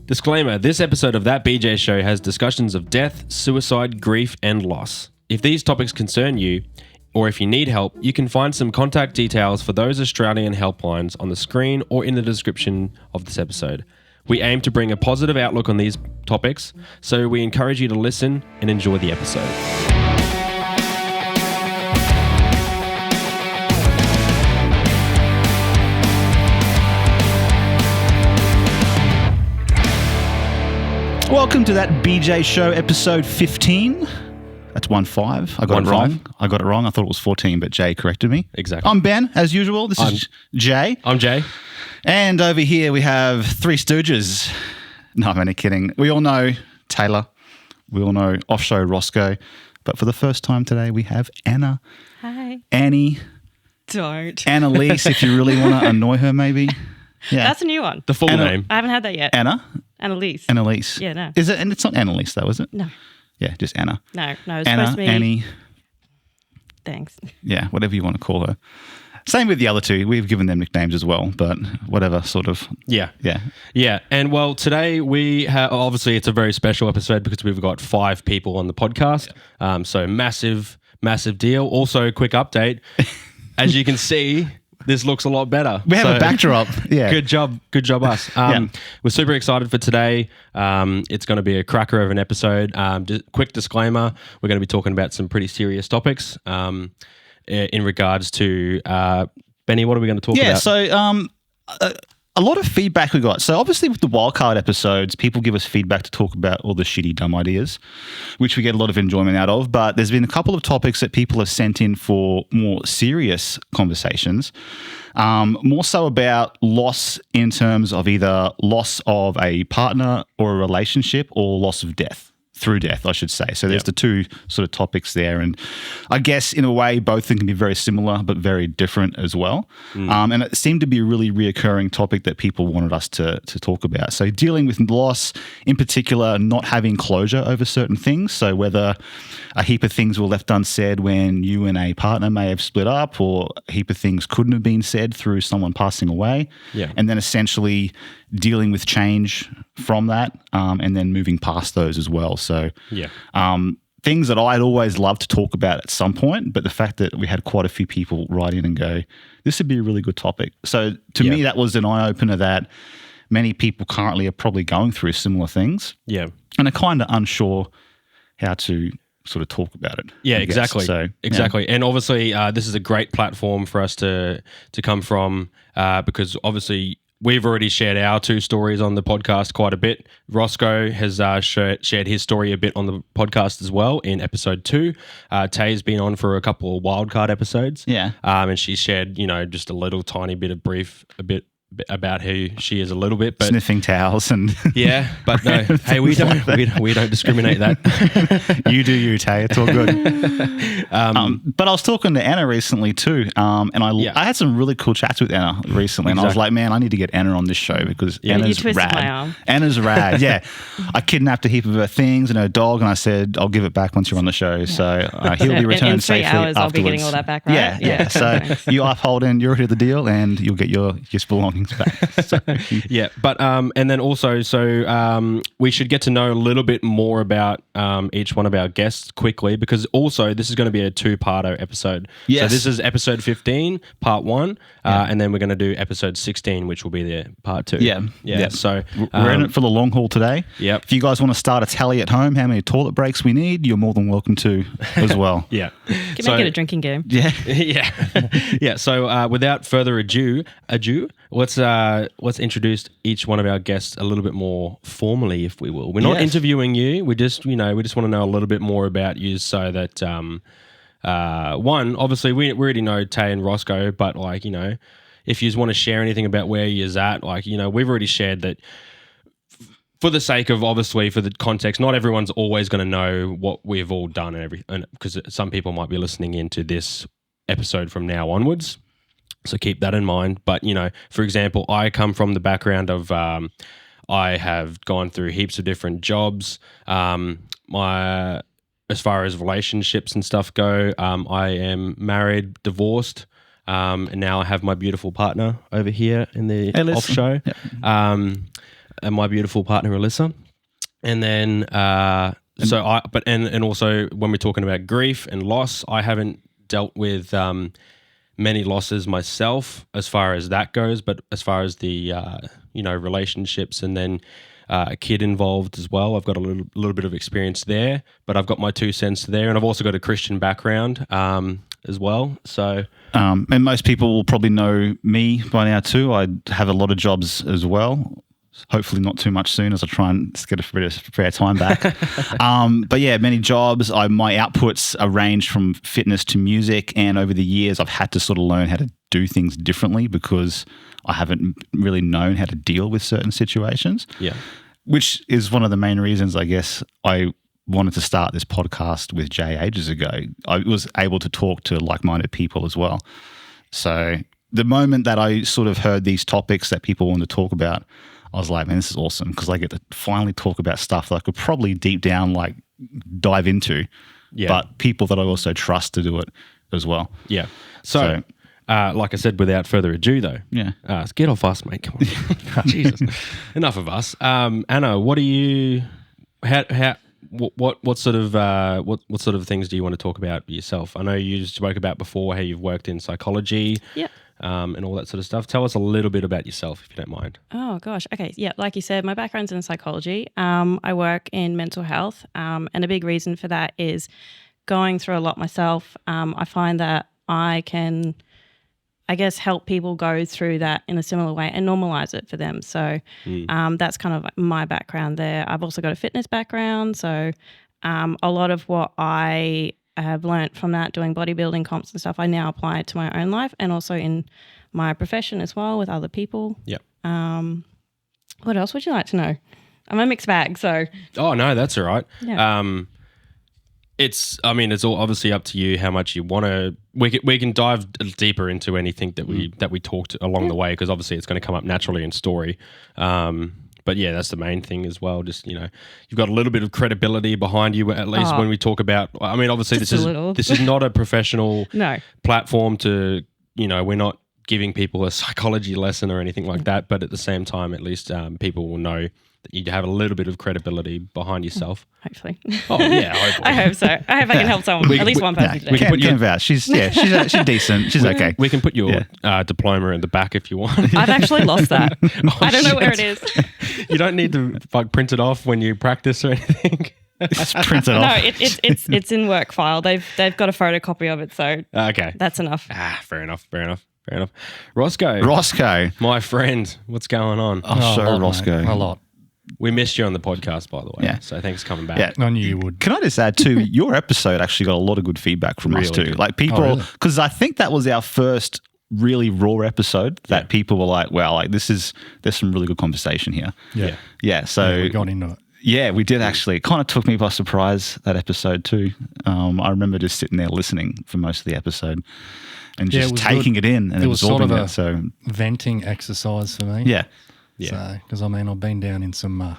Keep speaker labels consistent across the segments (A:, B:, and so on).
A: Disclaimer, this episode of That BJ Show has discussions of death, suicide, grief, and loss. If these topics concern you, or if you need help, you can find some contact details for those Australian helplines on the screen or in the description of this episode. We aim to bring a positive outlook on these topics, so we encourage you to listen and enjoy the episode.
B: Welcome to That BJ Show, episode 15. That's 1-5. I got it wrong. I thought it was 14, but Jay corrected me.
A: Exactly.
B: I'm Ben, as usual. This is Jay.
A: I'm Jay.
B: And over here we have three stooges. No, I'm only kidding. We all know Taylor. We all know off-show Roscoe. But for the first time today, we have Anna.
C: Hi.
B: Annie.
C: Don't.
B: Annalise, if you really want to annoy her, maybe. Yeah.
C: That's a new one.
A: The full name.
C: I haven't had that yet.
B: Anna?
C: Annalise.
B: Annalise.
C: Yeah, no.
B: Is it? And it's not Annalise, though, is it?
C: No.
B: Yeah, just Anna.
C: No, it's
B: Anna,
C: supposed to be...
B: Annie.
C: Thanks.
B: Yeah, whatever you want to call her. Same with the other two. We've given them nicknames as well, but whatever sort of.
A: Yeah.
B: Yeah.
A: Yeah. And well, today we have, obviously it's a very special episode because we've got 5 people on the podcast. Yeah. So massive deal. Also, quick update. As you can see, this looks a lot better.
B: We have a backdrop. Yeah.
A: Good job us. We're super excited for today. It's going to be a cracker of an episode. Just quick disclaimer, we're going to be talking about some pretty serious topics in regards to, Benny, what are we going to talk about?
B: Yeah, so a lot of feedback we got. So obviously with the wildcard episodes, people give us feedback to talk about all the shitty, dumb ideas, which we get a lot of enjoyment out of. But there's been a couple of topics that people have sent in for more serious conversations, more so about loss in terms of either loss of a partner or a relationship or loss of death. Through death, I should say. So there's the two sort of topics there. And I guess in a way, both of them can be very similar, but very different as well. And it seemed to be a really reoccurring topic that people wanted us to talk about. So dealing with loss, in particular, not having closure over certain things. So whether a heap of things were left unsaid when you and a partner may have split up, or a heap of things couldn't have been said through someone passing away. Yeah. And then essentially dealing with change from that, and then moving past those as well. So things that I'd always loved to talk about at some point, but the fact that we had quite a few people write in and go, this would be a really good topic. So to me, that was an eye-opener that many people currently are probably going through similar things. Yeah. And are kind of unsure how to sort of talk about it.
A: Yeah, exactly.
B: So,
A: exactly. Yeah. And obviously this is a great platform for us to come from because obviously we've already shared our 2 stories on the podcast quite a bit. Roscoe has shared his story a bit on the podcast as well in episode 2. Tay's been on for a couple of wildcard episodes.
B: Yeah.
A: And she shared, just a little tiny bit of about who she is a little bit, but
B: sniffing towels and
A: but no, hey, we don't discriminate that.
B: You do you, Tay. It's all good. But I was talking to Anna recently too, and I had some really cool chats with Anna recently, and I was like, man, I need to get Anna on this show because Anna's rad.
C: My arm.
B: Anna's rad. Yeah, I kidnapped a heap of her things and her dog, and I said I'll give it back once you're on the show. Yeah. So he'll be returned
C: in 3
B: safely
C: hours,
B: afterwards.
C: I'll be getting all that back, right?
B: Yeah. So you uphold and you're here the deal, and you'll get your belongings back. So.
A: Yeah, but and then also, we should get to know a little bit more about each one of our guests quickly, because also this is going to be a 2-parter episode. Yes. So this is episode 15, part 1, and then we're going to do episode 16, which will be the part 2. Yeah. So
B: we're in it for the long haul today.
A: Yep.
B: If you guys want to start a tally at home, how many toilet breaks we need, you're more than welcome to as well.
A: Yeah.
C: Can make it a drinking game.
B: Yeah.
A: Yeah. So without further ado, let's introduce each one of our guests a little bit more formally, if we will. We're not interviewing you. We just want to know a little bit more about you, so that one, obviously we already know Tay and Roscoe, but if you want to share anything about where you're at, we've already shared that. For the sake of, obviously, for the context, not everyone's always going to know what we've all done and everything, because some people might be listening into this episode from now onwards. So keep that in mind. But, for example, I come from the background of I have gone through heaps of different jobs. As far as relationships and stuff go, I am married, divorced, and now I have my beautiful partner over here in the off show. Yep. and my beautiful partner Alyssa. And then also when we're talking about grief and loss, I haven't dealt with many losses myself as far as that goes, but as far as the relationships and then a kid involved as well, I've got a little bit of experience there, but I've got my 2 cents there, and I've also got a Christian background as well. So,
B: and most people will probably know me by now too. I have a lot of jobs as well. Hopefully not too much soon as I try and get a bit of spare time back. But yeah, many jobs. My outputs are ranged from fitness to music, and over the years I've had to sort of learn how to do things differently because I haven't really known how to deal with certain situations.
A: Yeah.
B: Which is one of the main reasons, I guess, I wanted to start this podcast with Jay ages ago. I was able to talk to like-minded people as well. So the moment that I sort of heard these topics that people want to talk about, I was like, man, this is awesome because I get to finally talk about stuff that I could probably deep down like dive into, but people that I also trust to do it as well.
A: Yeah. So like I said, without further ado though, get off us, mate. Come on. Jesus. Enough of us. Anna, what do you, what sort of things do you want to talk about yourself? I know you spoke about before how you've worked in psychology.
C: Yeah.
A: And all that sort of stuff. Tell us a little bit about yourself, if you don't mind.
C: Oh, gosh. Okay. Yeah. Like you said, my background's in psychology. I work in mental health. And a big reason for that is going through a lot myself. I find that I can, I guess, help people go through that in a similar way and normalize it for them. So that's kind of my background there. I've also got a fitness background. So a lot of what I have learnt from that, doing bodybuilding comps and stuff, I now apply it to my own life and also in my profession as well with other people.
A: Yeah.
C: What else would you like to know? I'm a mixed bag, so.
A: Oh, no, that's all right.
C: Yeah.
A: It's all obviously up to you how much you want to. We can dive deeper into anything that we talked along the way because obviously it's going to come up naturally in story. But yeah, that's the main thing as well. Just, you've got a little bit of credibility behind you, at least when we talk about. I mean, obviously this is not a professional platform to. We're not giving people a psychology lesson or anything like that. But at the same time, at least people will know that you have a little bit of credibility behind yourself.
C: Hopefully.
A: Oh yeah, hopefully.
C: I hope so. I hope I can help someone, at least one person today.
B: We can vouch. She's decent. She's okay.
A: We can put your diploma in the back if you want.
C: I've actually lost that. I don't know where it is.
A: You don't need to print it off when you practice or anything.
B: Just print it off.
C: No, it's in work file. They've got a photocopy of it, so
A: okay,
C: that's enough.
A: Fair enough. Roscoe, my friend, what's going on?
B: Roscoe,
D: mate. A lot.
A: We missed you on the podcast, by the way. Yeah. So thanks for coming back.
B: Yeah.
D: I knew you would.
B: Can I just add too, your episode actually got a lot of good feedback from us too.
A: Good.
B: Like people, because I think that was our first really raw episode that people were like, wow, like there's some really good conversation here.
D: Yeah.
B: Yeah. So
D: we got into it.
B: Yeah, we did actually. It kind of took me by surprise, that episode too. I remember just sitting there listening for most of the episode and just taking it in and
D: it was sort of a
B: So
D: venting exercise for me.
B: Yeah.
D: Yeah. So, because I've been down in some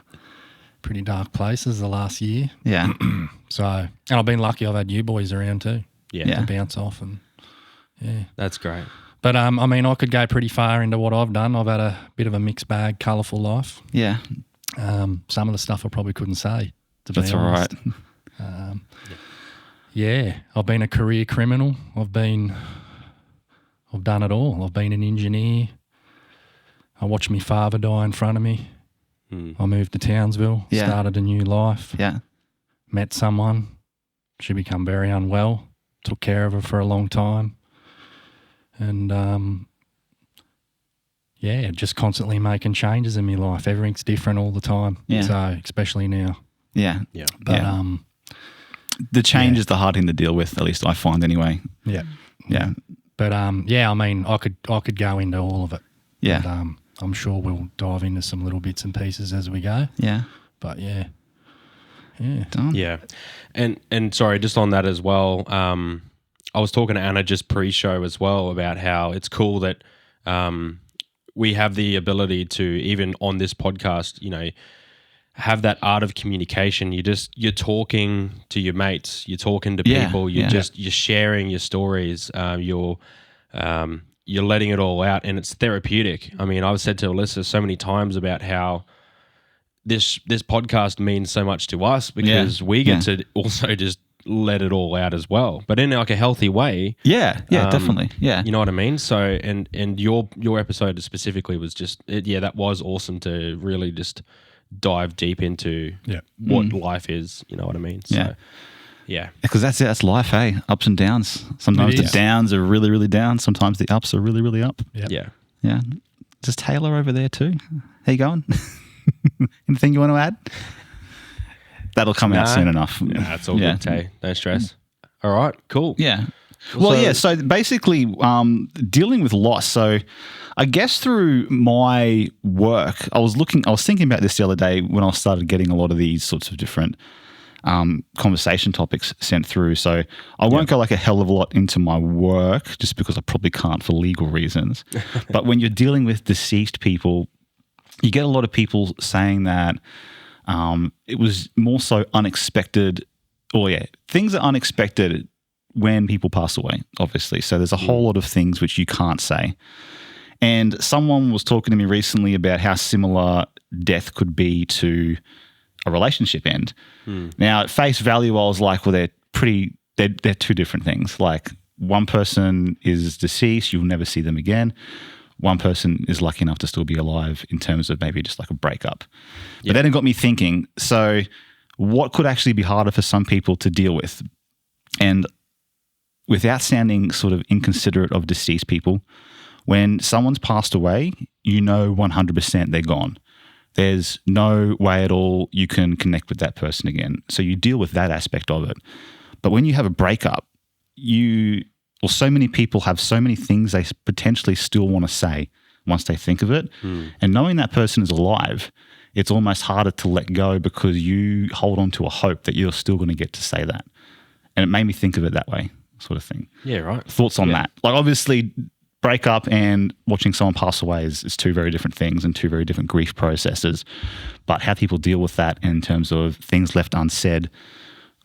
D: pretty dark places the last year.
B: Yeah.
D: So, and I've been lucky I've had you boys around too.
A: Yeah.
D: To bounce off and
A: That's great.
D: But I could go pretty far into what I've done. I've had a bit of a mixed bag, colourful life.
B: Yeah.
D: Some of the stuff I probably couldn't say, to be
B: honest.
D: That's all right. I've been a career criminal. I've done it all. I've been an engineer. I watched my father die in front of me. I moved to Townsville, started a new life. Yeah. Met someone. She became very unwell. Took care of her for a long time. And just constantly making changes in my life. Everything's different all the time. Yeah. So especially now.
B: Yeah.
A: Yeah.
D: But
B: the change is the hard thing to deal with, at least I find anyway.
D: Yeah.
B: Yeah.
D: But I could go into all of it.
B: Yeah.
D: But, I'm sure we'll dive into some little bits and pieces as we go.
B: Yeah.
D: But yeah.
B: Done.
A: Yeah. And sorry, just on that as well, I was talking to Anna just pre-show as well about how it's cool that we have the ability to, even on this podcast, have that art of communication. You're talking to your mates, you're talking to people, you're sharing your stories, you're letting it all out, and it's therapeutic. I mean, I've said to Alyssa so many times about how this podcast means so much to us because we get to also just let it all out as well, but in like a healthy way.
B: Yeah, definitely. Yeah,
A: you know what I mean. So and your episode specifically was just that was awesome to really just dive deep into what life is. You know what I mean. So, yeah, because
B: that's life, hey? Ups and downs. Sometimes the downs are really, really down. Sometimes the ups are really, really up.
A: Yeah.
B: Just Taylor over there too. How you going? Anything you want to add? That'll come out soon enough.
A: Nah, it's all good, Tay. No stress. All right, cool.
B: Yeah. Well, so basically dealing with loss. So I guess through my work, I was thinking about this the other day when I started getting a lot of these sorts of different conversation topics sent through. So I won't go like a hell of a lot into my work just because I probably can't for legal reasons. But when you're dealing with deceased people, you get a lot of people saying that it was more so unexpected. Things are unexpected when people pass away, obviously. So there's a whole lot of things which you can't say. And someone was talking to me recently about how similar death could be to a relationship end. Now, at face value, I was like, well, they're two different things. Like one person is deceased, you'll never see them again. One person is lucky enough to still be alive in terms of maybe just like a breakup. But then it got me thinking, so what could actually be harder for some people to deal with? And without sounding sort of inconsiderate of deceased people, when someone's passed away, you know 100% they're gone. There's no way at all you can connect with that person again. So you deal with that aspect of it. But when you have a breakup, so many people have so many things they potentially still want to say once they think of it. And knowing that person is alive, it's almost harder to let go because you hold on to a hope that you're still going to get to say that. And it made me think of it that way, sort of thing.
A: Yeah, right.
B: Thoughts on that? Like obviously breakup and watching someone pass away is two very different things and two very different grief processes. But how people deal with that in terms of things left unsaid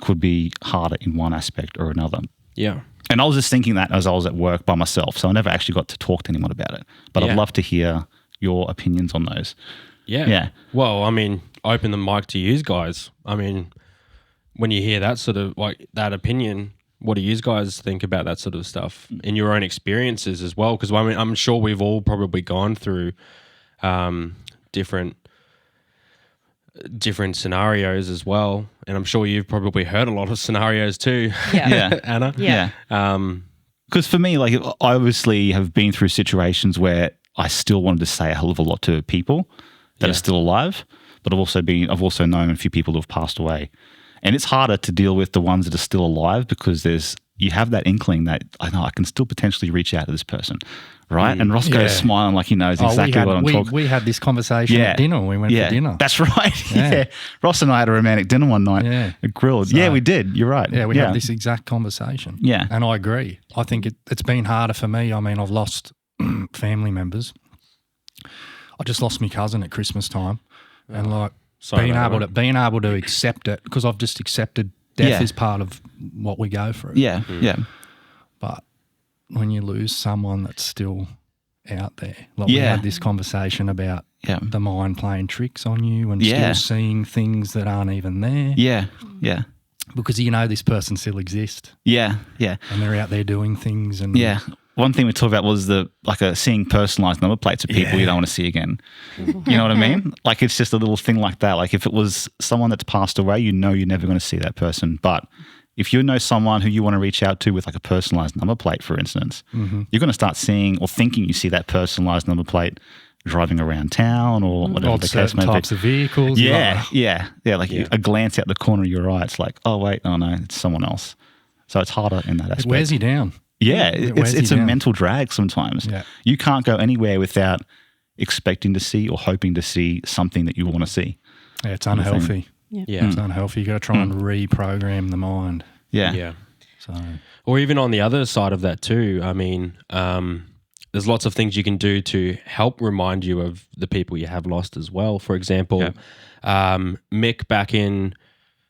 B: could be harder in one aspect or another.
A: Yeah.
B: And I was just thinking that as I was at work by myself, so I never actually got to talk to anyone about it. But I'd love to hear your opinions on those.
A: Yeah. Well, I mean, open the mic to you guys. I mean, when you hear that sort of like that opinion, what do you guys think about that sort of stuff in your own experiences as well? Because I mean, I'm sure we've all probably gone through different scenarios as well, and I'm sure you've probably heard a lot of scenarios too. Anna.
B: Because for me, like I obviously have been through situations where I still wanted to say a hell of a lot to people that are still alive, but I've also known a few people who have passed away, and it's harder to deal with the ones that are still alive because you have that inkling that I know I can still potentially reach out to this person. Right? And Roscoe's smiling like he knows exactly what I'm talking.
D: We had this conversation at dinner when we went for dinner.
B: That's right. Yeah. Ross and I had a romantic dinner one night. At Grilled. So, we did. You're right.
D: Yeah, we had this exact conversation.
B: Yeah.
D: And I agree. I think it's been harder for me. I mean, I've lost family members. I just lost my cousin at Christmas time. And like being able to accept it, because I've just accepted death is part of what we go through.
B: Yeah.
D: But when you lose someone that's still out there, like we had this conversation about the mind playing tricks on you and still seeing things that aren't even there.
B: Yeah.
D: Because you know this person still exists.
B: Yeah.
D: And they're out there doing things. And
B: one thing we talked about was seeing personalised number plates of people you don't want to see again. You know what I mean? Like it's just a little thing like that. Like if it was someone that's passed away, you know you're never going to see that person. But if you know someone who you want to reach out to with like a personalised number plate, for instance, you're going to start seeing or thinking you see that personalised number plate driving around town or whatever the case may be.
D: Types of vehicles.
B: Like a glance out the corner of your eye, it's like, oh wait, oh no, it's someone else. So it's harder in that aspect.
D: It wears you down.
B: Yeah, it's a mental drag sometimes. Yeah. You can't go anywhere without expecting to see or hoping to see something that you want to see.
D: Yeah, it's unhealthy. It's unhealthy. You got to try and reprogram the mind.
B: Yeah.
D: So,
A: or even on the other side of that too. I mean, there's lots of things you can do to help remind you of the people you have lost as well. For example, Mick back in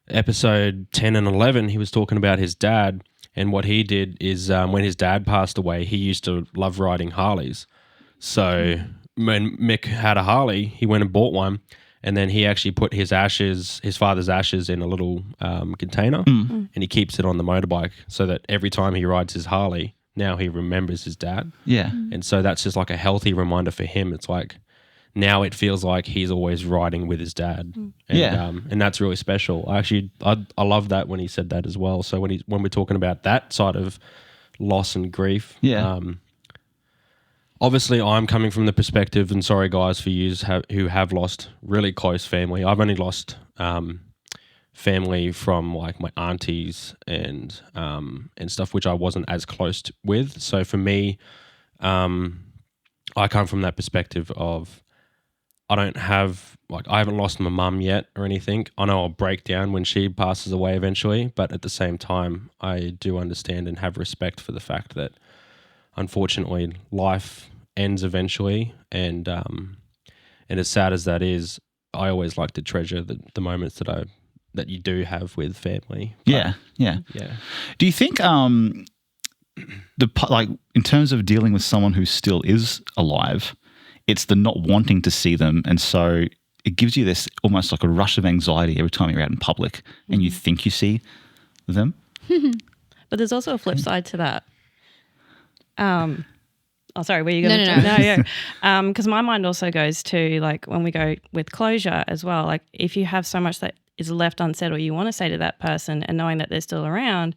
A: episode 10 and 11, he was talking about his dad, and what he did is when his dad passed away, he used to love riding Harleys. So when Mick had a Harley, he went and bought one, And then he actually put his father's ashes in a little container, and he keeps it on the motorbike so that every time he rides his Harley, now he remembers his dad.
B: Yeah.
A: And so that's just like a healthy reminder for him. It's like now it feels like he's always riding with his dad. And, and that's really special. I love that when he said that as well. So when we're talking about that side of loss and grief, obviously I'm coming from the perspective, and sorry guys for you who have lost really close family. I've only lost family from like my aunties and stuff, which I wasn't as close with. So for me, I come from that perspective of I haven't lost my mum yet or anything. I know I'll break down when she passes away eventually, but at the same time, I do understand and have respect for the fact that unfortunately life ends eventually, and as sad as that is, I always like to treasure the moments that you do have with family.
B: Yeah. Do you think in terms of dealing with someone who still is alive, it's the not wanting to see them, and so it gives you this almost like a rush of anxiety every time you're out in public and you think you see them?
C: But there's also a flip side to that. Oh, sorry, were you going to?
E: No.
C: Yeah. Because my mind also goes to like when we go with closure as well. Like if you have so much that is left unsaid or you want to say to that person, and knowing that they're still around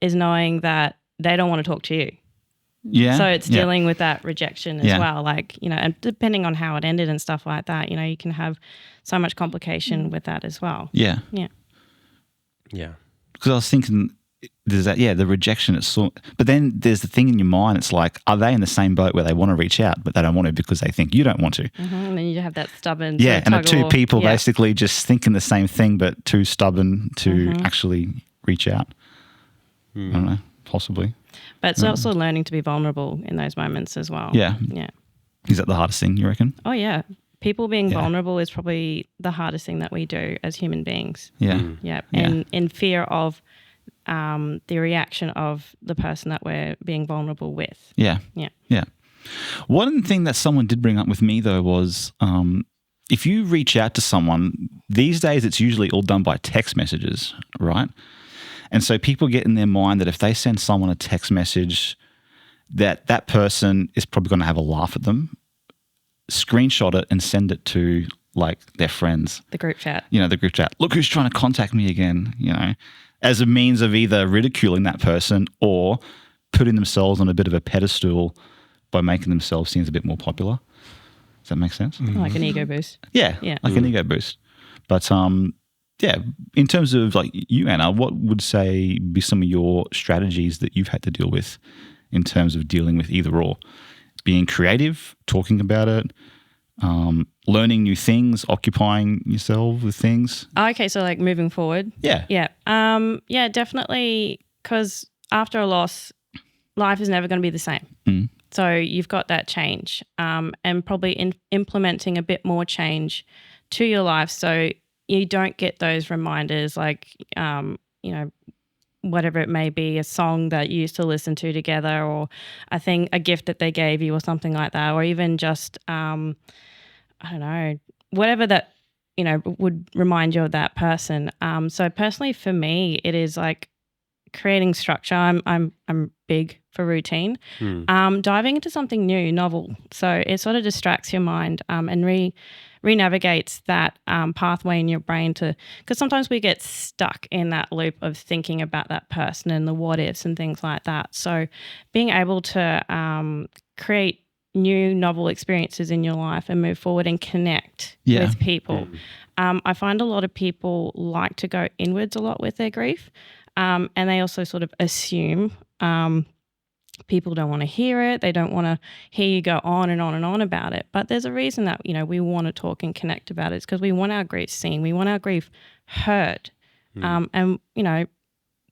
C: is knowing that they don't want to talk to you.
B: Yeah.
C: So it's dealing with that rejection as well. Like, and depending on how it ended and stuff like that, you can have so much complication with that as well.
B: Yeah.
C: Yeah.
A: Yeah.
B: Because I was thinking, there's that, the rejection. But then there's the thing in your mind. It's like, are they in the same boat where they want to reach out, but they don't want to because they think you don't want to?
C: Mm-hmm. And then you have that stubborn.
B: And are two people basically just thinking the same thing, but too stubborn to actually reach out. I don't know, possibly.
C: But it's also learning to be vulnerable in those moments as well.
B: Yeah.
C: Yeah.
B: Is that the hardest thing, you reckon?
C: Oh, yeah. People being vulnerable is probably the hardest thing that we do as human beings.
B: Yeah.
C: Yeah. And in fear of the reaction of the person that we're being vulnerable with.
B: Yeah.
C: Yeah.
B: Yeah. One thing that someone did bring up with me, though, was if you reach out to someone, these days it's usually all done by text messages, right? And so people get in their mind that if they send someone a text message, that person is probably going to have a laugh at them, screenshot it and send it to like their friends.
C: The group chat.
B: The group chat. Look who's trying to contact me again, as a means of either ridiculing that person or putting themselves on a bit of a pedestal by making themselves seem a bit more popular. Does that make sense?
C: Like an ego boost.
B: Yeah. Like an ego boost. But in terms of like you, Anna, what would say be some of your strategies that you've had to deal with in terms of dealing with either or? Being creative, talking about it, learning new things, occupying yourself with things.
C: Okay, so like moving forward.
B: Yeah.
C: Yeah. Yeah, definitely, because after a loss, life is never going to be the same. So you've got that change and probably implementing a bit more change to your life so you don't get those reminders like, whatever it may be, a song that you used to listen to together or a gift that they gave you or something like that, or even just, I don't know, whatever that, would remind you of that person. So personally for me, it is like creating structure. I'm big for routine. Diving into something new, novel. So it sort of distracts your mind and re-navigates that pathway in your brain because sometimes we get stuck in that loop of thinking about that person and the what ifs and things like that. So being able to create new novel experiences in your life and move forward and connect with people. I find a lot of people like to go inwards a lot with their grief, and they also sort of assume people don't want to hear it. They don't want to hear you go on and on and on about it. But there's a reason that, we want to talk and connect about it. It's because we want our grief seen. We want our grief heard. And,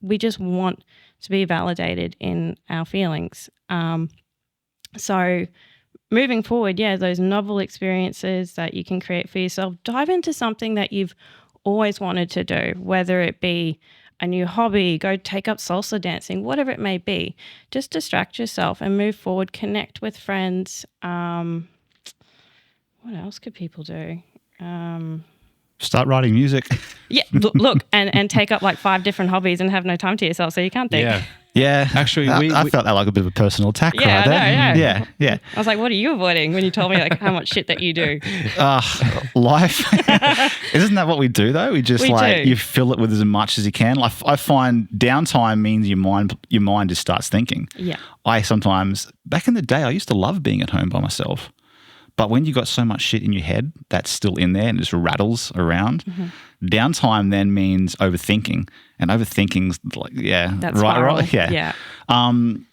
C: we just want to be validated in our feelings. So moving forward, those novel experiences that you can create for yourself, dive into something that you've always wanted to do, whether it be a new hobby, go take up salsa dancing, whatever it may be. Just distract yourself and move forward, connect with friends. What else could people do?
B: Start writing music.
C: Yeah, look, and take up like 5 different hobbies and have no time to yourself, so you can't think.
A: Yeah.
B: Yeah.
A: Actually,
B: I felt that like a bit of a personal attack
C: Yeah,
B: right
C: I
B: there.
C: know,
B: Yeah, yeah.
C: I was like, what are you avoiding when you told me like how much shit that you do?
B: Life. Isn't that what we do though? We just
C: We do.
B: you fill it with as much as you can. Like I find downtime means your mind just starts thinking.
C: Yeah.
B: I sometimes, back in the day, I used to love being at home by myself. But when you got so much shit in your head that's still in there and just rattles around, downtime then means overthinking. And overthinking's like,
C: That's spiral.
B: Yeah.
A: Yeah,
B: I'll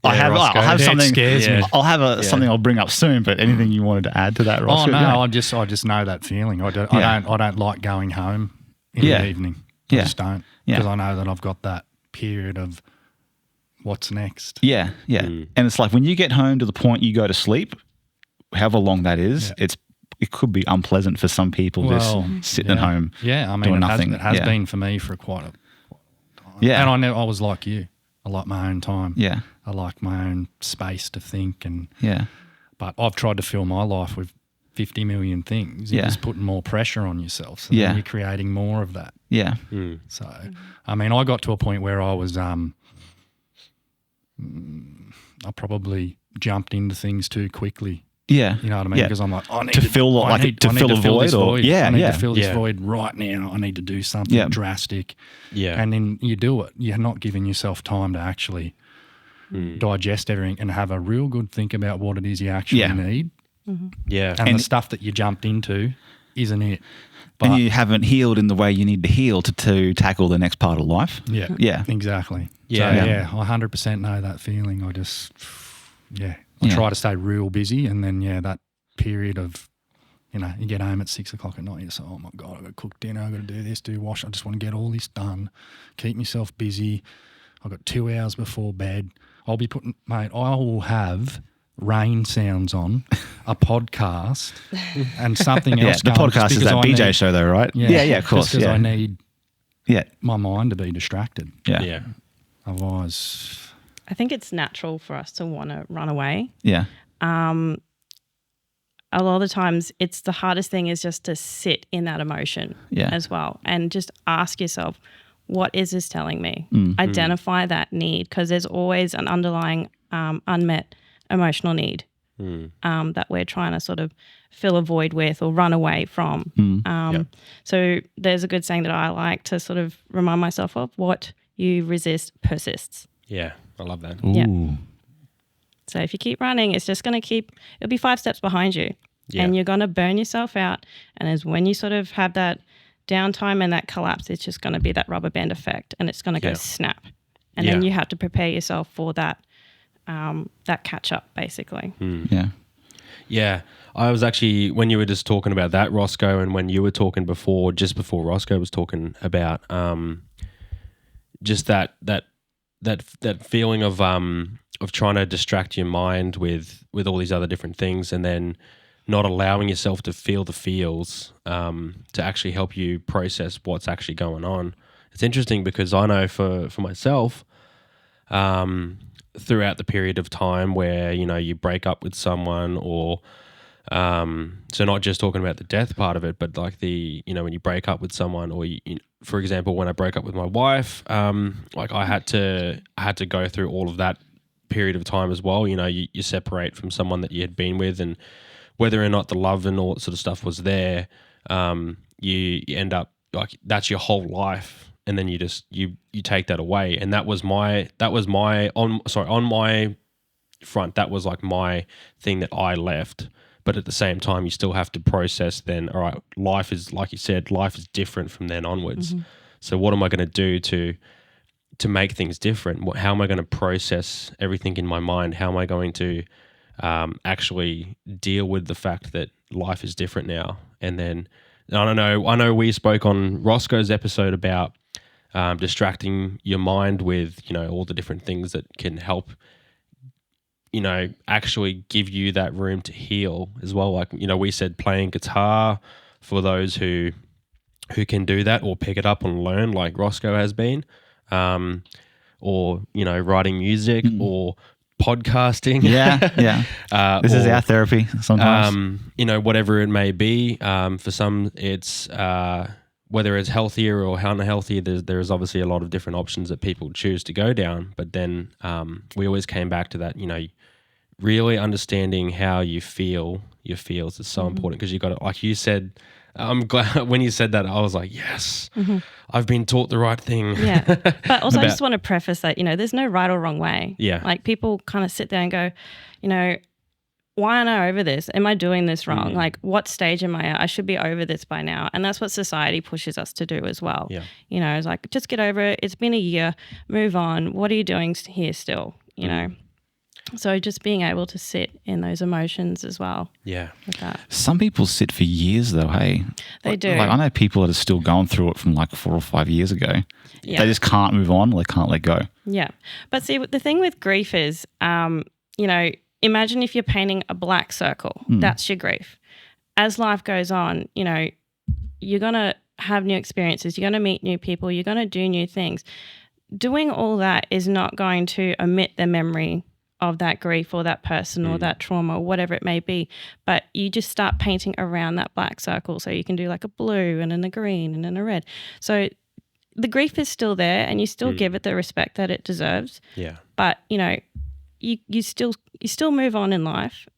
B: have something.
D: Scares me.
B: I'll have something I'll bring up soon. But anything you wanted to add to that, Ross?
D: Oh no, I just know that feeling. I don't like going home in the evening. I just don't, because I know that I've got that period of what's next.
B: Yeah. And it's like when you get home to the point you go to sleep, however long that is, it could be unpleasant for some people just sitting at home.
D: Yeah, I mean,
B: doing nothing.
D: It has been for me for quite a time.
B: Yeah.
D: And I was like you. I like my own time.
B: Yeah.
D: I like my own space to think.
B: Yeah.
D: But I've tried to fill my life with 50 million things. You're just putting more pressure on yourself. So then you're creating more of that.
B: Yeah.
D: So, I mean, I got to a point where I was, I probably jumped into things too quickly.
B: Yeah.
D: You know what I mean? Because I'm like, I need
B: to fill
D: I need to fill
B: this void.
D: I need to fill this void right now. I need to do something drastic.
A: Yeah.
D: And then you do it. You're not giving yourself time to actually digest everything and have a real good think about what it is you actually need.
A: Yeah.
D: And the stuff that you jumped into isn't it. But
B: and you haven't healed in the way you need to heal to tackle the next part of life.
D: Yeah.
B: Yeah.
D: Exactly.
A: Yeah.
D: So, I 100% know that feeling. I just, I try to stay real busy, and then, that period of, you get home at 6 o'clock at night, you're just like, oh my God, I've got to cook dinner, I've got to do this, do wash, I just want to get all this done, keep myself busy. I've got 2 hours before bed. I will have rain sounds on, a podcast, and something else
B: the
D: going,
B: podcast is that BJ show though, right? Yeah, of course.
D: Because I need
B: Yeah.
D: my mind to be distracted.
B: Yeah.
A: Yeah.
D: Otherwise,
C: I think it's natural for us to want to run away.
B: Yeah.
C: A lot of the times it's the hardest thing is just to sit in that emotion as well and just ask yourself, what is this telling me? Identify that need, because there's always an underlying unmet emotional need that we're trying to sort of fill a void with or run away from. So there's a good saying that I like to sort of remind myself of: what you resist persists.
A: Yeah. I love that.
B: Ooh.
C: Yeah. So if you keep running, it's just going to it'll be 5 steps behind you, and you're going to burn yourself out. And as when you sort of have that downtime and that collapse, it's just going to be that rubber band effect, and it's going to go snap. And then you have to prepare yourself for that catch up, basically.
B: Yeah.
A: Yeah. I was actually, when you were just talking about that, Roscoe, and when you were talking just before Roscoe was talking about just that feeling of trying to distract your mind with all these other different things, and then not allowing yourself to feel the feels to actually help you process what's actually going on. It's interesting because I know for myself, throughout the period of time where, you break up with someone, or so not just talking about the death part of it, but like when you break up with someone, or for example, when I broke up with my wife, like I had to go through all of that period of time as well. You separate from someone that you had been with, and whether or not the love and all that sort of stuff was there, you end up like that's your whole life, and then you take that away. And on my front, that was like my thing that I left. But at the same time, you still have to process then, all right, life is, like you said, life is different from then onwards. So what am I going to do to make things different? How am I going to process everything in my mind? How am I going to actually deal with the fact that life is different now? And then, I know we spoke on Roscoe's episode about distracting your mind with, all the different things that can help actually give you that room to heal as well. Like, we said playing guitar for those who can do that or pick it up and learn, like Roscoe has been, or, writing music, or podcasting.
B: Yeah. This is our therapy sometimes.
A: Whatever it may be. For some, it's whether it's healthier or unhealthy. There's obviously a lot of different options that people choose to go down. But then we always came back to that. Really understanding how you feel. Your feels is so important because you got to, like you said. I'm glad when you said that, I was like, yes, I've been taught the right thing.
C: Yeah. But also I just want to preface that, there's no right or wrong way.
A: Yeah.
C: Like people kind of sit there and go, why aren't I over this? Am I doing this wrong? Like what stage am I at? I should be over this by now. And that's what society pushes us to do as well.
A: Yeah.
C: It's like, just get over it. It's been a year. Move on. What are you doing here still? So just being able to sit in those emotions as well.
A: Yeah.
C: With that.
B: Some people sit for years though, hey?
C: They do.
B: Like I know people that are still going through it from like 4 or 5 years ago.
C: Yeah.
B: They just can't move on. They can't let go.
C: Yeah. But see, the thing with grief is, imagine if you're painting a black circle. That's your grief. As life goes on, you're going to have new experiences. You're going to meet new people. You're going to do new things. Doing all that is not going to omit the memory of that grief or that person or that trauma or whatever it may be. But you just start painting around that black circle. So you can do like a blue and then a green and then a red. So the grief is still there and you still give it the respect that it deserves.
A: Yeah.
C: But, you still move on in life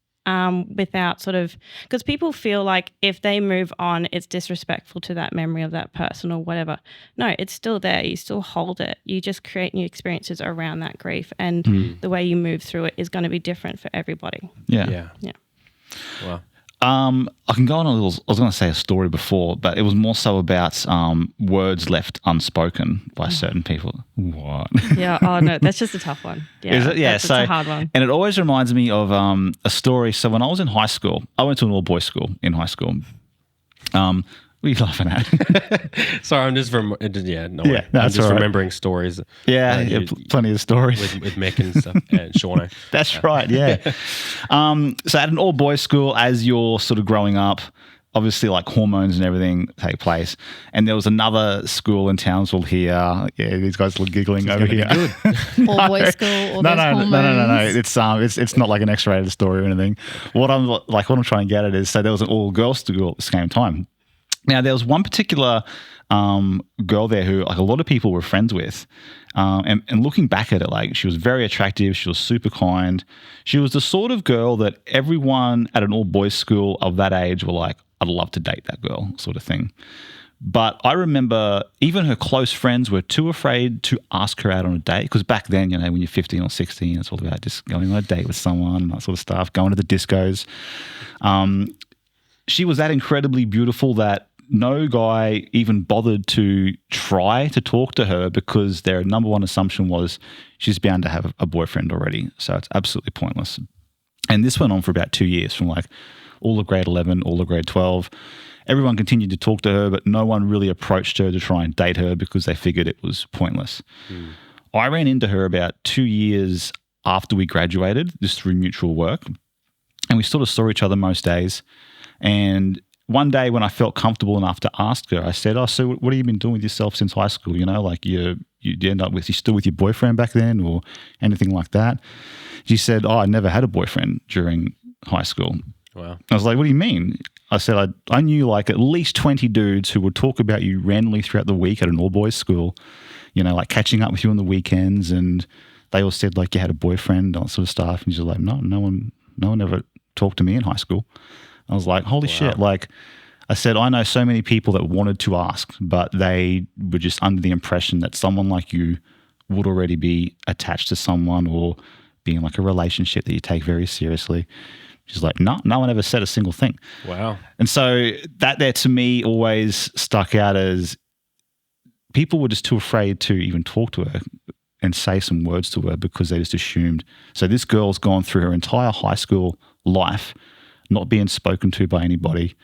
C: without sort of, because people feel like if they move on, it's disrespectful to that memory of that person or whatever. No, it's still there. You still hold it. You just create new experiences around that grief, and the way you move through it is going to be different for everybody.
B: Yeah.
A: Wow.
B: I can go on a little, I was going to say a story before, but it was more so about words left unspoken by certain people. What?
C: Yeah. Oh, no, that's just a tough one. Yeah.
B: Is it? Yeah.
C: That's a hard one.
B: And it always reminds me of a story. So when I was in high school, I went to an all-boys school in high school. What are you laughing at?
A: Sorry, I'm just I'm just
B: all right.
A: remembering stories.
B: Yeah, plenty of stories
A: with Mick and stuff and Shauna.
B: That's right. Yeah. So at an all boys school, as you're sort of growing up, obviously like hormones and everything take place. And there was another school in Townsville here. Yeah, these guys are giggling over here.
E: All boys school. All
B: No.
E: hormones.
B: It's not like an X-rated story or anything. What I'm trying to get at is, so there was an all girls school at the same time. Now, there was one particular girl there who like a lot of people were friends with. And looking back at it, like she was very attractive. She was super kind. She was the sort of girl that everyone at an all-boys school of that age were like, I'd love to date that girl sort of thing. But I remember even her close friends were too afraid to ask her out on a date because back then, when you're 15 or 16, it's all about just going on a date with someone and that sort of stuff, going to the discos. She was that incredibly beautiful that no guy even bothered to try to talk to her because their number one assumption was she's bound to have a boyfriend already. So it's absolutely pointless. And this went on for about 2 years, from like all of grade 11, all of grade 12. Everyone continued to talk to her, but no one really approached her to try and date her because they figured it was pointless. I ran into her about 2 years after we graduated, just through mutual work. And we sort of saw each other most days. And one day when I felt comfortable enough to ask her, I said, "Oh, so what have you been doing with yourself since high school? Like you end up with, you still with your boyfriend back then or anything like that?" She said, "Oh, I never had a boyfriend during high school."
A: Wow.
B: I was like, "What do you mean?" I said, I knew like at least 20 dudes who would talk about you randomly throughout the week at an all-boys school, like catching up with you on the weekends, and they all said like you had a boyfriend, all that sort of stuff. And she's like, no one ever talked to me in high school. I was like, holy shit. Like I said, I know so many people that wanted to ask, but they were just under the impression that someone like you would already be attached to someone or be in like a relationship that you take very seriously. She's like, no one ever said a single thing.
A: Wow.
B: And so that there to me always stuck out as people were just too afraid to even talk to her and say some words to her because they just assumed. So this girl's gone through her entire high school life not being spoken to by anybody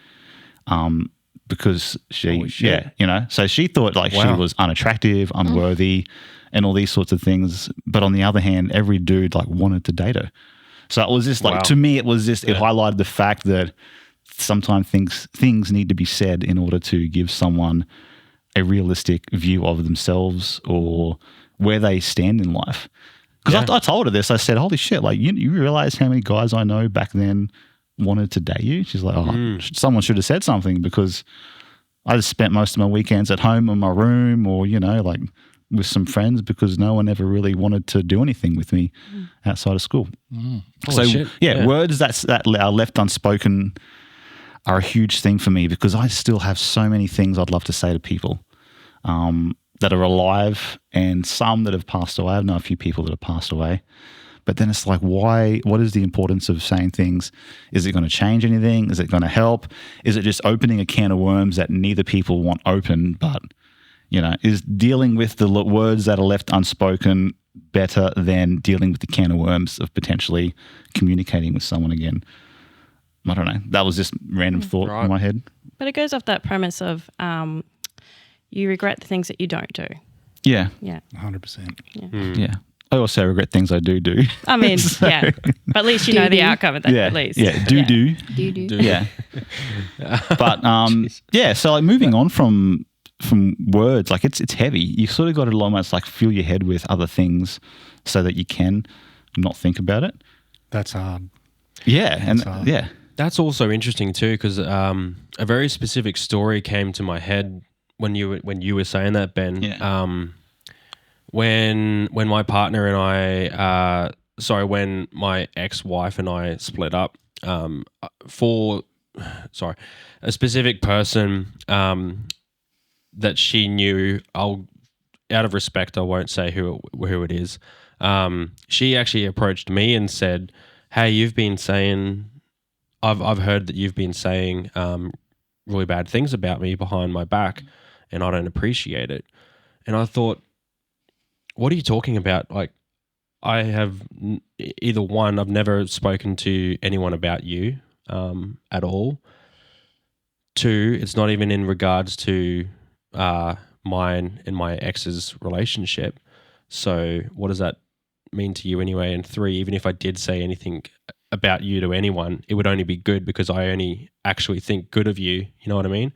B: because she, so she thought like she was unattractive, unworthy, and all these sorts of things. But on the other hand, every dude like wanted to date her. So it was just like, to me, it was just, it highlighted the fact that sometimes things need to be said in order to give someone a realistic view of themselves or where they stand in life. Because I told her this. I said, holy shit, like you realize how many guys I know back then wanted to date you? She's like, someone should have said something, because I just spent most of my weekends at home in my room, or, like with some friends, because no one ever really wanted to do anything with me outside of school. So
A: shit.
B: Words that are left unspoken are a huge thing for me, because I still have so many things I'd love to say to people that are alive, and some that have passed away. I know a few people that have passed away. But then it's like, why? What is the importance of saying things? Is it going to change anything? Is it going to help? Is it just opening a can of worms that neither people want open? But, is dealing with the words that are left unspoken better than dealing with the can of worms of potentially communicating with someone again? I don't know. That was just random thought in my head.
C: But it goes off that premise of you regret the things that you don't do.
B: Yeah.
C: Yeah.
D: 100%.
B: Yeah. I also regret things I do.
C: I mean, yeah. But at least you know the outcome of that, at least.
B: Yeah. Do. Yeah. But so like moving on from words, like it's heavy. You sort of got to almost like fill your head with other things so that you can not think about it.
D: That's hard.
B: Yeah. And yeah.
A: That's also interesting too, because a very specific story came to my head when you were saying that, Ben.
B: Yeah.
A: When my partner and when my ex-wife and I split up, for a specific person that she knew, out of respect, I won't say who it is. She actually approached me and said, "Hey, you've been saying, I've heard that you've been saying really bad things about me behind my back, and I don't appreciate it." And I thought, what are you talking about? Like, I have either one, I've never spoken to anyone about you at all. Two, it's not even in regards to mine and my ex's relationship. So what does that mean to you anyway? And three, even if I did say anything about you to anyone, it would only be good, because I only actually think good of you. You know what I mean?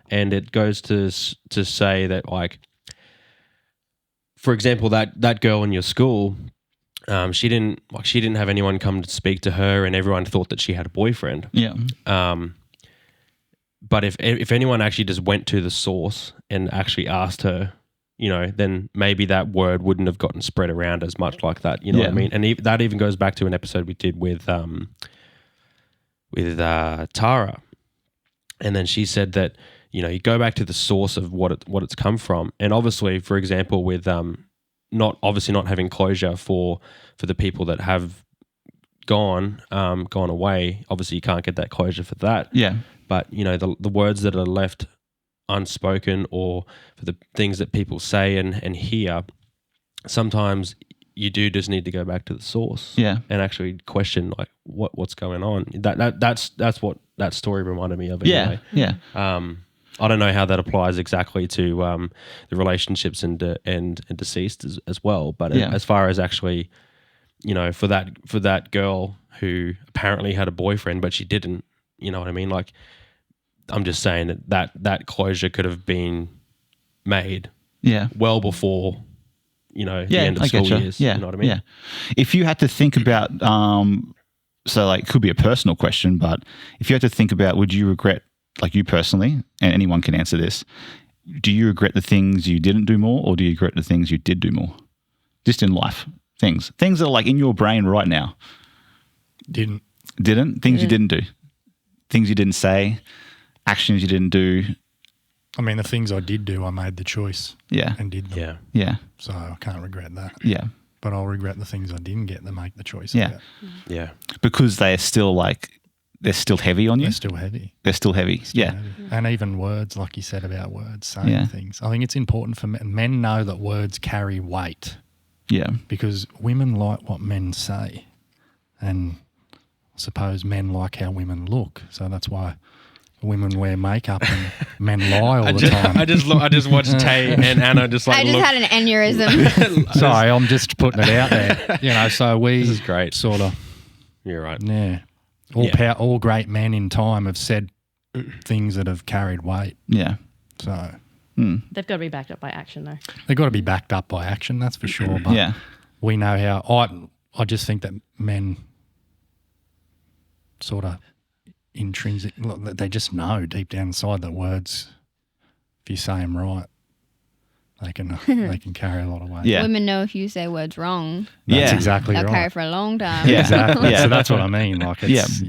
A: And it goes to say that, like, for example, that girl in your school, she didn't have anyone come to speak to her, and everyone thought that she had a boyfriend.
B: Yeah.
A: But if anyone actually just went to the source and actually asked her, then maybe that word wouldn't have gotten spread around as much like that. You know what I mean? And that even goes back to an episode we did with Tara, and then she said that, you go back to the source of what it's come from. And obviously, for example, with not having closure for the people that have gone away, obviously you can't get that closure for that.
B: Yeah.
A: But, the words that are left unspoken, or for the things that people say and hear, sometimes you do just need to go back to the source.
B: Yeah.
A: And actually question, like, what's going on. That's what that story reminded me of anyway.
B: Yeah.
A: I don't know how that applies exactly to the relationships and deceased as well, but as far as actually, for that girl who apparently had a boyfriend but she didn't, you know what I mean? Like, I'm just saying that closure could have been made well before, the end of school years.
B: Yeah.
A: You know what I mean?
B: Yeah. If you had to think about, so like it could be a personal question, but if you had to think about, would you regret, like you personally, and anyone can answer this, do you regret the things you didn't do more, or do you regret the things you did do more? Just in life, things that are like in your brain right now.
D: Didn't.
B: Things you didn't do, things you didn't say, actions you didn't do.
D: I mean, the things I did do, I made the choice.
B: Yeah.
D: And did them.
A: Yeah.
B: Yeah.
D: So I can't regret that.
B: Yeah.
D: But I'll regret the things I didn't get to make the choice.
B: Yeah.
D: About.
A: Yeah.
B: Because they're still heavy on you.
D: They're still heavy.
B: They're still heavy.
D: Still heavy. And even words, like you said about words, saying things. I think it's important for men. Men know that words carry weight.
B: Yeah.
D: Because women like what men say. And I suppose men like how women look. So that's why women wear makeup and men lie all the time.
A: I just watched Tay and Anna just like.
E: I just had an aneurysm.
D: Sorry, I'm just putting it out there. So
A: this is great.
D: Sort of.
A: You're right.
D: Yeah. All great men in time have said things that have carried weight.
B: Yeah.
D: So
C: they've got to be backed up by action, though.
D: they've got to be backed up by action, that's for sure. But we know how I just think that men sort of intrinsic, they just know deep down inside that words, if you say them right, they can carry a lot of weight.
B: Yeah.
E: Women know if you say words wrong,
D: That's exactly
E: they'll
D: right.
E: carry for a long time.
B: Yeah.
D: Exactly.
B: Yeah.
D: So that's what I mean. Like, it's,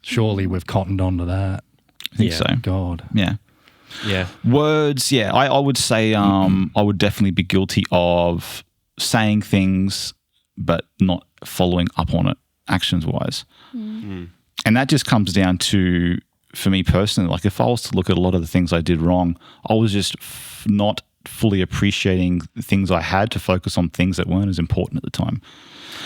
D: surely we've cottoned onto that.
B: I think so.
D: God.
B: Yeah.
A: Yeah.
B: Words, I would say I would definitely be guilty of saying things but not following up on it actions-wise. And that just comes down to, for me personally, like if I was to look at a lot of the things I did wrong, I was just not fully appreciating the things I had to focus on things that weren't as important at the time.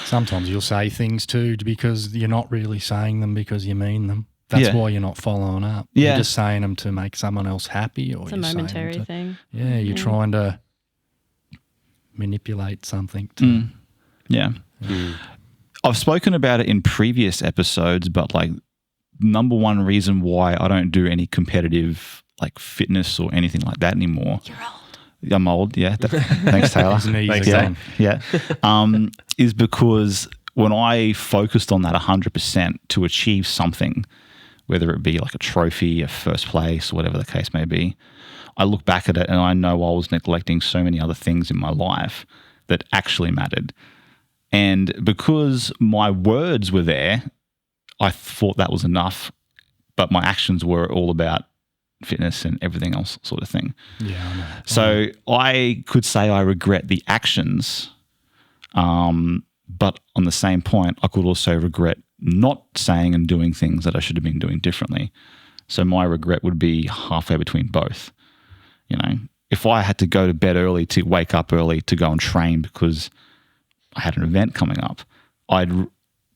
D: Sometimes you'll say things too because you're not really saying them because you mean them. That's why you're not following up.
B: Yeah.
D: You're just saying them to make someone else happy. Or
C: It's a
D: you're saying them
C: momentary
D: to-
C: thing.
D: Yeah, you're trying to manipulate something to
B: Yeah. I've spoken about it in previous episodes, but like number one reason why I don't do any competitive like fitness or anything like that anymore.
E: You're old.
B: I'm old, yeah. Thanks, Taylor.
D: His knees
A: Thanks,
D: are
A: Tom.
D: gone.
B: Yeah. Is because when I focused on that 100% to achieve something, whether it be like a trophy, a first place, whatever the case may be, I look back at it and I know I was neglecting so many other things in my life that actually mattered. And because my words were there, I thought that was enough, but my actions were all about fitness and everything else sort of thing.
D: Yeah, I know.
B: So I could say I regret the actions, but on the same point, I could also regret not saying and doing things that I should have been doing differently. So my regret would be halfway between both. You know, if I had to go to bed early to wake up early to go and train because I had an event coming up, I'd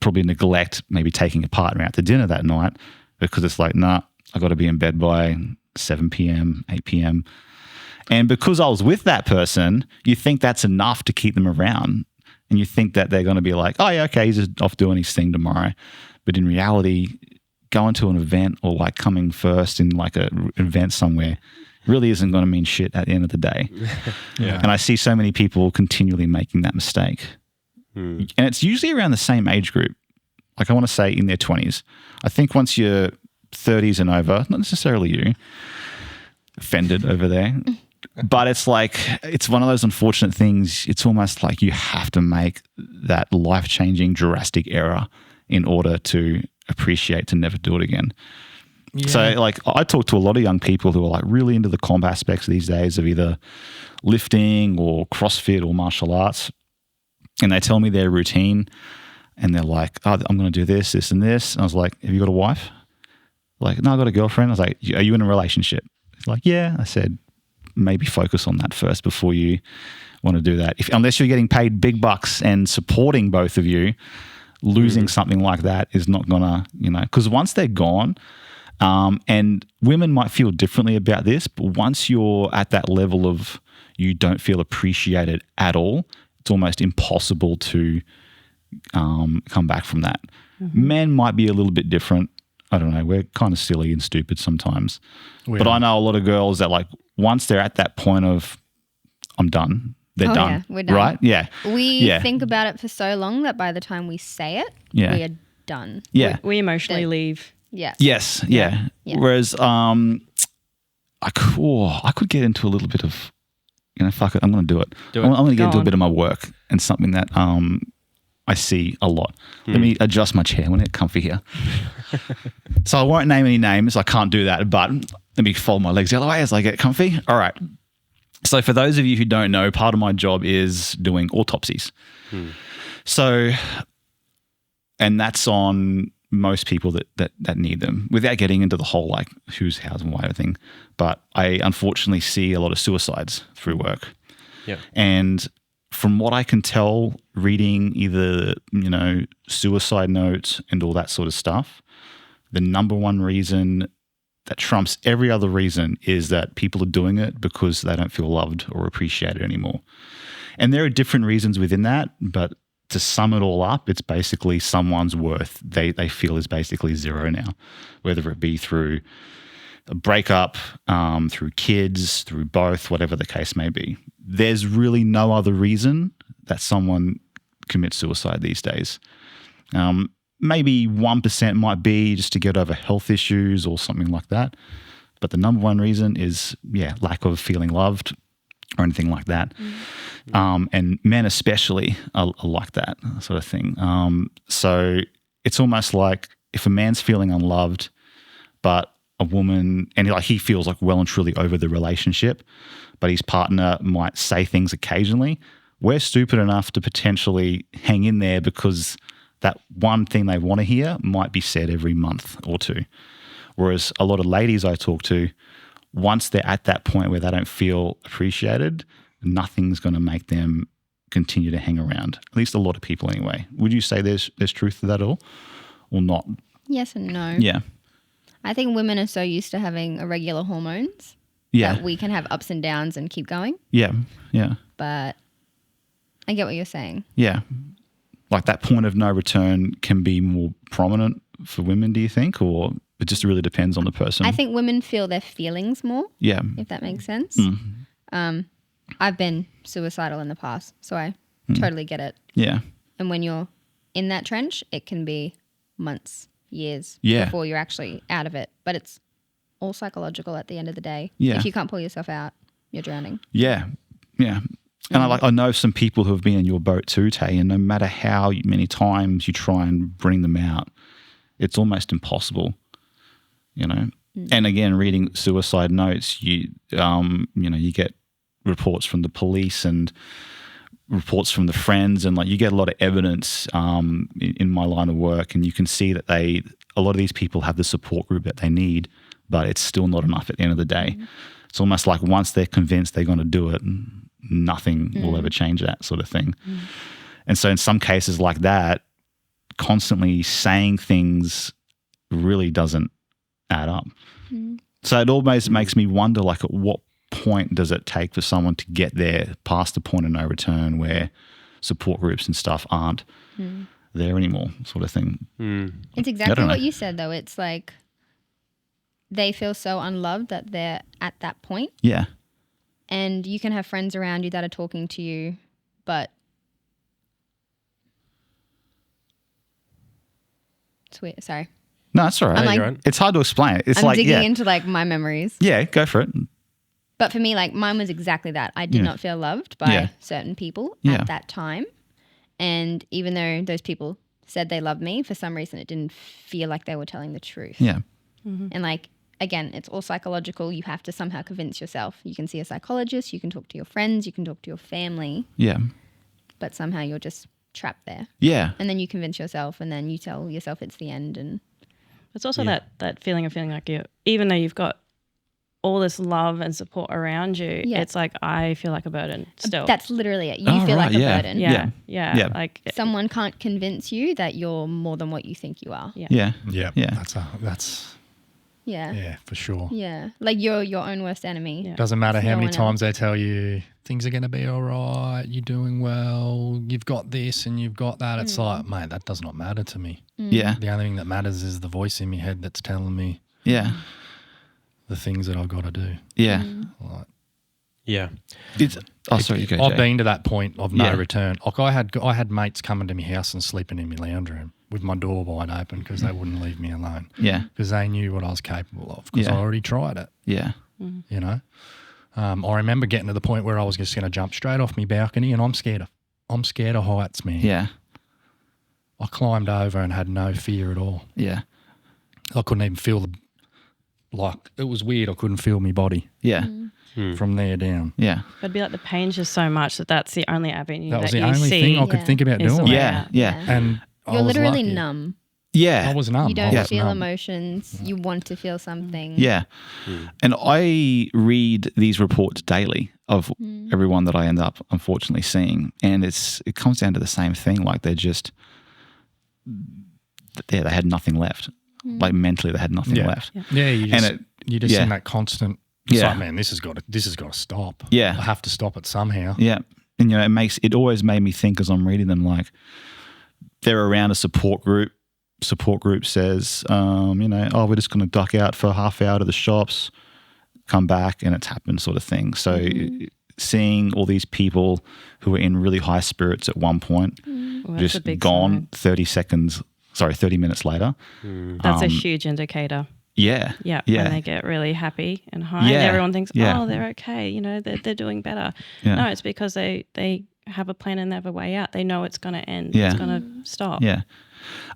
B: probably neglect maybe taking a partner out to dinner that night because it's like, nah, I got to be in bed by 7 p.m., 8 p.m. And because I was with that person, you think that's enough to keep them around. And you think that they're going to be like, oh, yeah, okay, he's just off doing his thing tomorrow. But in reality, going to an event or like coming first in like an event somewhere really isn't going to mean shit at the end of the day.
D: Yeah.
B: And I see so many people continually making that mistake. And it's usually around the same age group. Like I want to say in their 20s. I think once you're 30s and over, not necessarily you, offended over there, but it's like, it's one of those unfortunate things. It's almost like you have to make that life-changing drastic error in order to appreciate to never do it again.
D: Yeah.
B: So like I talk to a lot of young people who are like really into the comp aspects these days of either lifting or CrossFit or martial arts. And they tell me their routine and they're like, oh, I'm going to do this, this and this. And I was like, have you got a wife? Like, no, I got a girlfriend. I was like, are you in a relationship? He's like, yeah. I said, maybe focus on that first before you want to do that. Unless you're getting paid big bucks and supporting both of you, losing something like that is not going to, because once they're gone, and women might feel differently about this, but once you're at that level of you don't feel appreciated at all, it's almost impossible to come back from that. Men might be a little bit different. I don't know. We're kind of silly and stupid sometimes. But I know a lot of girls that like once they're at that point of I'm done, they're done.
E: Yeah, we're done.
B: Right? Yeah.
E: We think about it for so long that by the time we say it, we are done.
B: Yeah.
C: We emotionally leave.
E: Yeah.
B: Yes. Yeah.
E: Yeah.
B: Whereas I could get into a little bit of, fuck it, I'm going to do it. I'm going to get into a bit of my work and something that I see a lot. Let me adjust my chair. I want to get comfy here. So I won't name any names. I can't do that, but let me fold my legs the other way as I get comfy. All right. So for those of you who don't know, part of my job is doing autopsies. So, and that's on most people that need them, without getting into the whole like who's, how's, and why thing. But I unfortunately see a lot of suicides through work.
A: Yeah.
B: And from what I can tell, reading either, suicide notes and all that sort of stuff, the number one reason that trumps every other reason is that people are doing it because they don't feel loved or appreciated anymore. And there are different reasons within that, but to sum it all up, it's basically someone's worth they feel is basically zero now, whether it be through a breakup, through kids, through both, whatever the case may be. There's really no other reason that someone commits suicide these days. Maybe 1% might be just to get over health issues or something like that. But the number one reason is, lack of feeling loved or anything like that. And men especially are like that sort of thing. So it's almost like if a man's feeling unloved, but a woman, and he feels like well and truly over the relationship, but his partner might say things occasionally, we're stupid enough to potentially hang in there because that one thing they want to hear might be said every month or two. Whereas a lot of ladies I talk to, once they're at that point where they don't feel appreciated, nothing's going to make them continue to hang around. At least a lot of people anyway. Would you say there's truth to that at all or not?
E: Yes and no.
B: Yeah.
E: I think women are so used to having irregular hormones that we can have ups and downs and keep going.
B: Yeah, yeah.
E: But I get what you're saying.
B: Yeah. Like that point of no return can be more prominent for women, do you think? Or it just really depends on the person?
E: I think women feel their feelings more.
B: Yeah.
E: If that makes sense. I've been suicidal in the past, so I totally get it.
B: Yeah.
E: And when you're in that trench, it can be months, years before you're actually out of it. But it's all psychological at the end of the day.
B: Yeah.
E: If you can't pull yourself out, you're drowning.
B: Yeah. Yeah. And I know some people who have been in your boat too, Tay, and no matter how many times you try and bring them out, it's almost impossible, And again, reading suicide notes, you get reports from the police and reports from the friends, and you get a lot of evidence in my line of work, and you can see that a lot of these people have the support group that they need, but it's still not enough at the end of the day. It's almost like once they're convinced they're going to do it, nothing will ever change that sort of thing. And so in some cases like that, constantly saying things really doesn't add up. So it almost makes me wonder, at what point does it take for someone to get there past the point of no return where support groups and stuff aren't there anymore, sort of thing.
E: It's exactly what you said, though. It's like they feel so unloved that they're at that point.
B: Yeah.
E: And you can have friends around you that are talking to you, but it's weird. Sorry.
B: No, it's all right.
A: You're right.
B: It's hard to explain. It's
E: I'm digging into my memories.
B: Yeah, go for it.
E: But for me, mine was exactly that. I did not feel loved by certain people at that time. And even though those people said they loved me, for some reason it didn't feel like they were telling the truth.
B: Yeah.
E: And again, it's all psychological. You have to somehow convince yourself. You can see a psychologist, you can talk to your friends, you can talk to your family.
B: Yeah.
E: But somehow you're just trapped there.
B: Yeah.
E: And then you convince yourself, and then you tell yourself it's the end. And
C: it's also that feeling of feeling like even though you've got all this love and support around you, it's like I feel like a burden still.
E: That's literally it. You feel like a burden.
C: Yeah. Like
E: someone can't convince you that you're more than what you think you are.
B: Yeah.
D: That's yeah, for sure.
E: Yeah. You're your own worst enemy.
D: Yeah. Doesn't matter how many times they tell you things are going to be all right, you're doing well, you've got this and you've got that. It's like, mate, that does not matter to me.
B: Yeah.
D: The only thing that matters is the voice in my head that's telling me the things that I've got to do.
B: Yeah.
A: Yeah.
B: Sorry, you go,
D: I've
B: Jay.
D: been to that point of no return. I had mates coming to my house and sleeping in my lounge room with my door wide open because they wouldn't leave me alone.
B: Yeah.
D: Because they knew what I was capable of because I already tried it.
B: Yeah.
D: I remember getting to the point where I was just going to jump straight off my balcony, and I'm scared of heights, man.
B: Yeah.
D: I climbed over and had no fear at all.
B: Yeah.
D: I couldn't even feel it was weird. I couldn't feel my body.
B: Yeah.
D: From there down.
B: Yeah.
C: It'd be like the pain's just so much that's the only avenue
D: that was
C: that
D: the
C: you
D: only
C: see.
D: thing I could think about
C: is the
D: doing.
C: way
B: Yeah.
C: out.
B: Yeah.
D: And
E: You're literally
D: lucky.
E: numb.
B: Yeah.
D: I was numb.
E: You don't
D: I was
E: feel
D: numb.
E: emotions. You want to feel something.
B: Yeah. And I read these reports daily of everyone that I end up unfortunately seeing. And it comes down to the same thing. They had nothing left. Mentally they had nothing left.
D: Yeah, you just in that constant. It's like, man, this has got to stop.
B: Yeah.
D: I have to stop it somehow.
B: Yeah. And it always made me think as I'm reading them, they're around a support group. Support group says, we're just going to duck out for a half hour to the shops, come back, and it's happened, sort of thing. So seeing all these people who were in really high spirits at one point just gone 30 minutes later.
C: That's a huge indicator.
B: Yeah.
C: Yeah. When they get really happy and high, and everyone thinks, oh, they're okay. You know, they're doing better. Yeah. No, it's because they have a plan and they have a way out. They know it's going to end. Yeah. It's going to stop.
B: Yeah.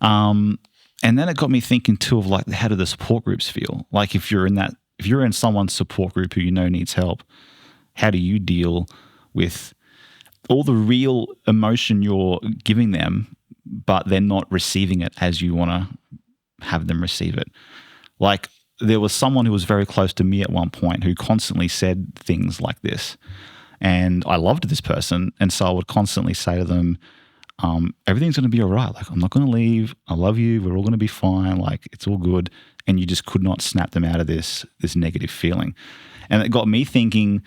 B: And then it got me thinking too of like, how do the support groups feel? Like if you're in someone's support group who you know needs help, how do you deal with all the real emotion you're giving them, but they're not receiving it as you want to have them receive it? Like there was someone who was very close to me at one point who constantly said things like this. And I loved this person. And so I would constantly say to them, everything's going to be all right. Like, I'm not going to leave. I love you. We're all going to be fine. Like, it's all good. And you just could not snap them out of this negative feeling. And it got me thinking,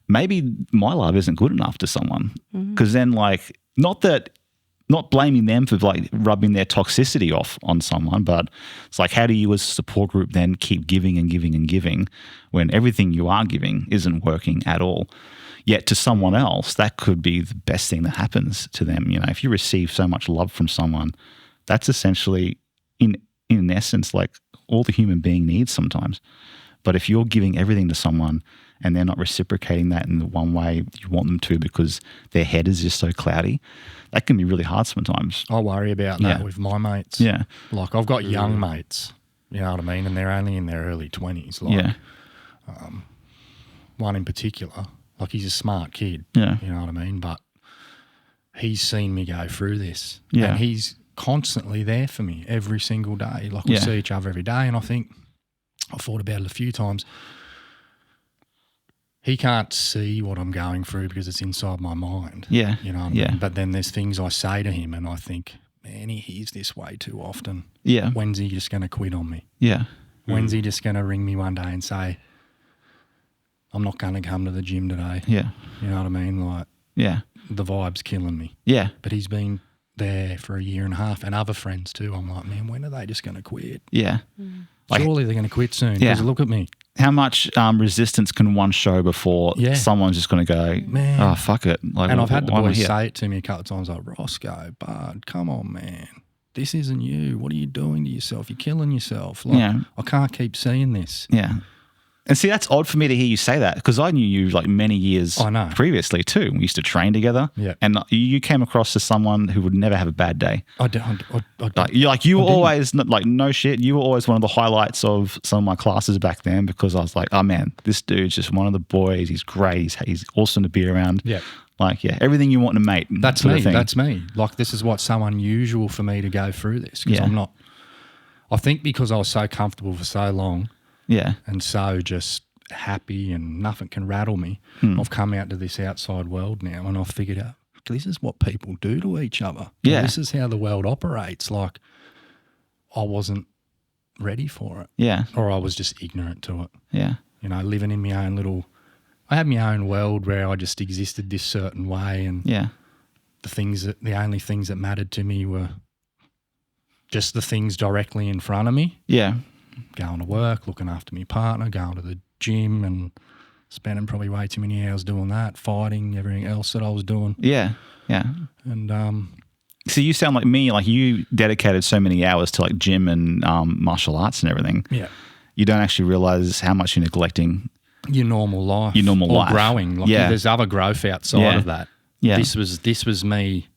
B: maybe my love isn't good enough to someone. Because then, like, not blaming them for like rubbing their toxicity off on someone, but it's like, how do you as a support group then keep giving and giving and giving when everything you are giving isn't working at all? Yet to someone else, that could be the best thing that happens to them. You know, if you receive so much love from someone, that's essentially in essence like all the human being needs sometimes. But if you're giving everything to someone and they're not reciprocating that in the one way you want them to because their head is just so cloudy, that can be really hard sometimes.
D: I worry about that with my mates.
B: Yeah.
D: Like I've got young mates, you know what I mean? And they're only in their early 20s. Like, one in particular, like he's a smart kid. Yeah. You know what I mean? But he's seen me go through this. Yeah. And he's constantly there for me every single day. Like we see each other every day. And I think I've thought about it a few times. He can't see what I'm going through because it's inside my mind. Yeah. You know what I mean? But then there's things I say to him and I think, man, he hears this way too often. Yeah. When's he just going to quit on me? Yeah. When's he just going to ring me one day and say, I'm not going to come to the gym today? Yeah. You know what I mean? Like, the vibe's killing me. Yeah. But he's been there for a year and a half and other friends too. I'm like, man, when are they just going to quit? Yeah. Surely they're going to quit soon because look at me.
B: How much resistance can one show before someone's just going to go, man, oh, fuck it. Like,
D: and I've had the boys say it to me a couple of times like, Roscoe, bud, come on, man. This isn't you. What are you doing to yourself? You're killing yourself. Like, I can't keep seeing this.
B: Yeah. And see, that's odd for me to hear you say that because I knew you like many years previously too. We used to train together. Yeah. And you came across as someone who would never have a bad day. You were always, like, no shit, you were always one of the highlights of some of my classes back then because I was like, oh man, this dude's just one of the boys. He's great. He's awesome to be around. Yeah. Like, everything you want in a mate.
D: That's me. That's me. Like, this is what's so unusual for me to go through this because I'm not, I think because I was so comfortable for so long. Yeah. And so just happy and nothing can rattle me. I've come out to this outside world now and I've figured out this is what people do to each other. Yeah. This is how the world operates. Like I wasn't ready for it. Yeah. Or I was just ignorant to it. Yeah. You know, living in my own little, I had my own world where I just existed this certain way and the only things that mattered to me were just the things directly in front of me. Yeah. Going to work, looking after my partner, going to the gym and spending probably way too many hours doing that, fighting, everything else that I was doing. Yeah, yeah. And
B: so you sound like me, like you dedicated so many hours to like gym and martial arts and everything. Yeah. You don't actually realise how much you're neglecting
D: your normal life.
B: Your normal life.
D: Growing. Like there's other growth outside of that. Yeah. This was me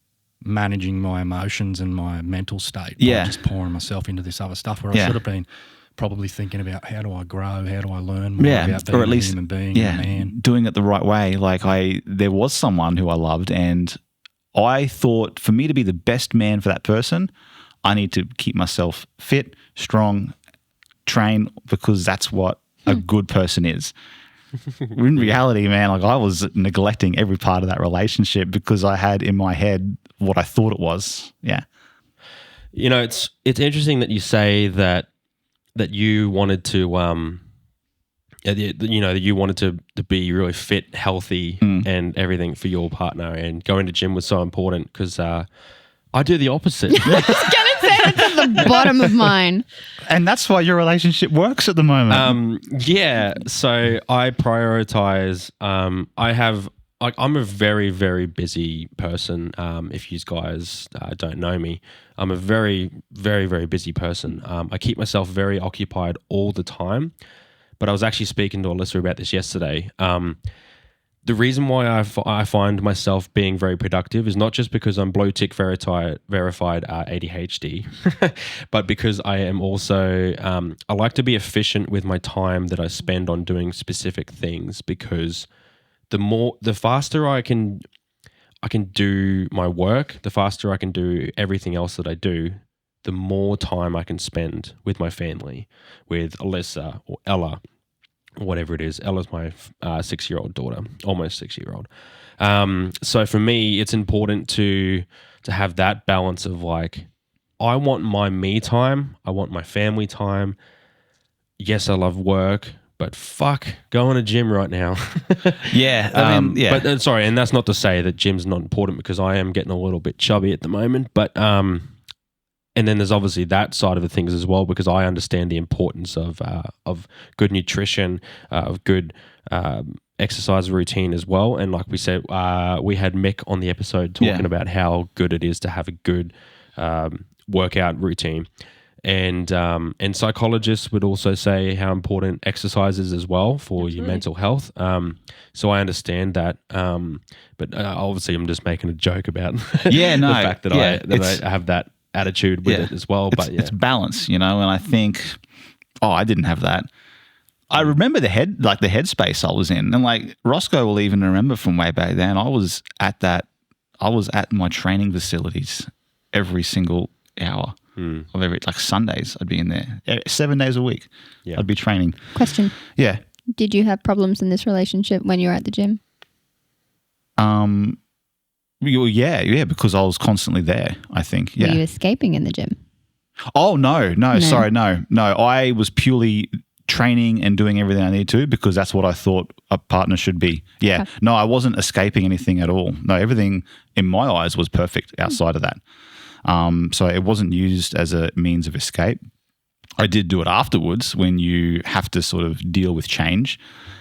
D: managing my emotions and my mental state. Yeah. Just pouring myself into this other stuff where I should have been probably thinking about how do I grow, how do I learn more about being a human being, a man.
B: Doing it the right way. Like there was someone who I loved and I thought for me to be the best man for that person, I need to keep myself fit, strong, train because that's what a good person is. In reality, man, like I was neglecting every part of that relationship because I had in my head what I thought it was. Yeah.
A: You know, it's interesting that you say that you wanted to, you wanted to be really fit, healthy and everything for your partner and going to gym was so important because I do the opposite.
E: I was going to say that's at the bottom of mine.
B: And that's why your relationship works at the moment.
A: Yeah. So I prioritize, I have like I'm a very, very busy person. If you guys don't know me, I'm a very, very, very busy person. I keep myself very occupied all the time. But I was actually speaking to Alyssa about this yesterday. The reason why I find myself being very productive is not just because I'm blue tick verified ADHD, but because I am also, I like to be efficient with my time that I spend on doing specific things, because the faster I can do my work, the faster I can do everything else that I do, the more time I can spend with my family, with Alyssa or Ella, whatever it is. Ella's my 6-year-old daughter, almost 6-year-old. So for me, it's important to have that balance of like, I want my me time, I want my family time. Yes, I love work, but fuck, going to gym right now.
B: Yeah, I mean, yeah.
A: But sorry, and that's not to say that gym's not important, because I am getting a little bit chubby at the moment. But and then there's obviously that side of the things as well, because I understand the importance of good nutrition, of good exercise routine as well. And like we said, we had Mick on the episode talking about how good it is to have a good workout routine. And psychologists would also say how important exercise is as well for your mental health. So I understand that. But obviously I'm just making a joke about the fact that I have that attitude with it as well.
B: It's balance, you know, and I think, I didn't have that. I remember the headspace I was in, and like Roscoe will even remember from way back then, I was at my training facilities every single hour of every, like Sundays I'd be in there 7 days a week. I'd be training.
E: Question.
B: Yeah.
E: Did you have problems in this relationship when you were at the gym?
B: Yeah, because I was constantly there, I think. Yeah.
E: Were you escaping in the gym?
B: Oh, no, sorry, no. I was purely training and doing everything I need to, because that's what I thought a partner should be. Yeah. Okay. No, I wasn't escaping anything at all. No, everything in my eyes was perfect outside of that. So it wasn't used as a means of escape. I did do it afterwards when you have to sort of deal with change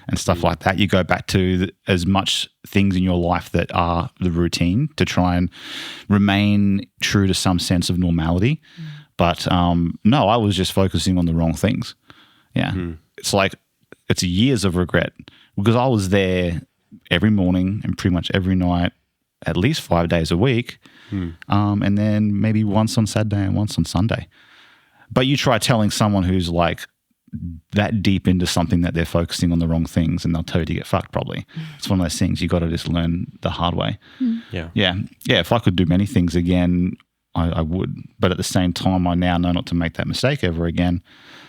B: and stuff like that. You go back to as much things in your life that are the routine to try and remain true to some sense of normality. But no, I was just focusing on the wrong things. Yeah. It's like, it's years of regret, because I was there every morning and pretty much every night, at least 5 days a week. And then maybe once on Saturday and once on Sunday. But you try telling someone who's like that deep into something that they're focusing on the wrong things, and they'll tell you to get fucked probably. It's one of those things you got to just learn the hard way. Yeah. If I could do many things again, I would. But at the same time, I now know not to make that mistake ever again.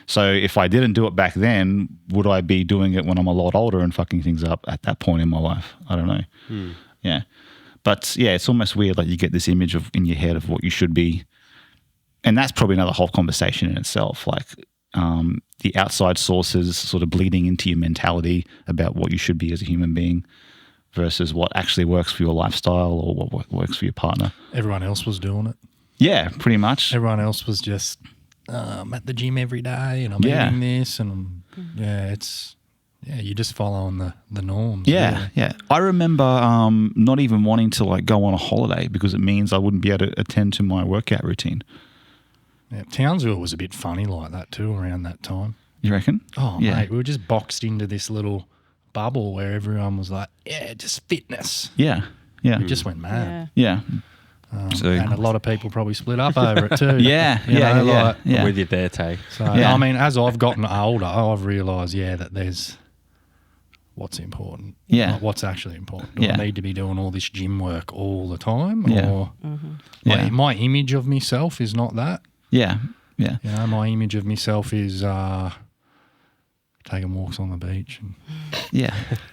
B: So if I didn't do it back then, would I be doing it when I'm a lot older and fucking things up at that point in my life? I don't know. Yeah. But yeah, it's almost weird. Like you get this image in your head of what you should be. And that's probably another whole conversation in itself. Like the outside sources sort of bleeding into your mentality about what you should be as a human being versus what actually works for your lifestyle or what works for your partner.
D: Everyone else was doing it.
B: Yeah, pretty much.
D: Everyone else was just I'm at the gym every day and I'm eating this and you're just following the norms.
B: Yeah, yeah. I remember not even wanting to like go on a holiday because it means I wouldn't be able to attend to my workout routine.
D: Yeah, Townsville was a bit funny like that too around that time.
B: You reckon?
D: Oh, yeah. Mate, we were just boxed into this little bubble where everyone was like, just fitness.
B: Yeah, yeah.
D: We just went mad.
B: Yeah.
D: And a lot of people probably split up over it too.
A: I'm with you there, Tay.
D: So, I mean, as I've gotten older, I've realised, that there's what's important.
B: Yeah.
D: Like what's actually important. Do I need to be doing all this gym work all the time?
B: Yeah.
D: Or my image of myself is not that.
B: Yeah, yeah.
D: You know, my image of myself is taking walks on the beach and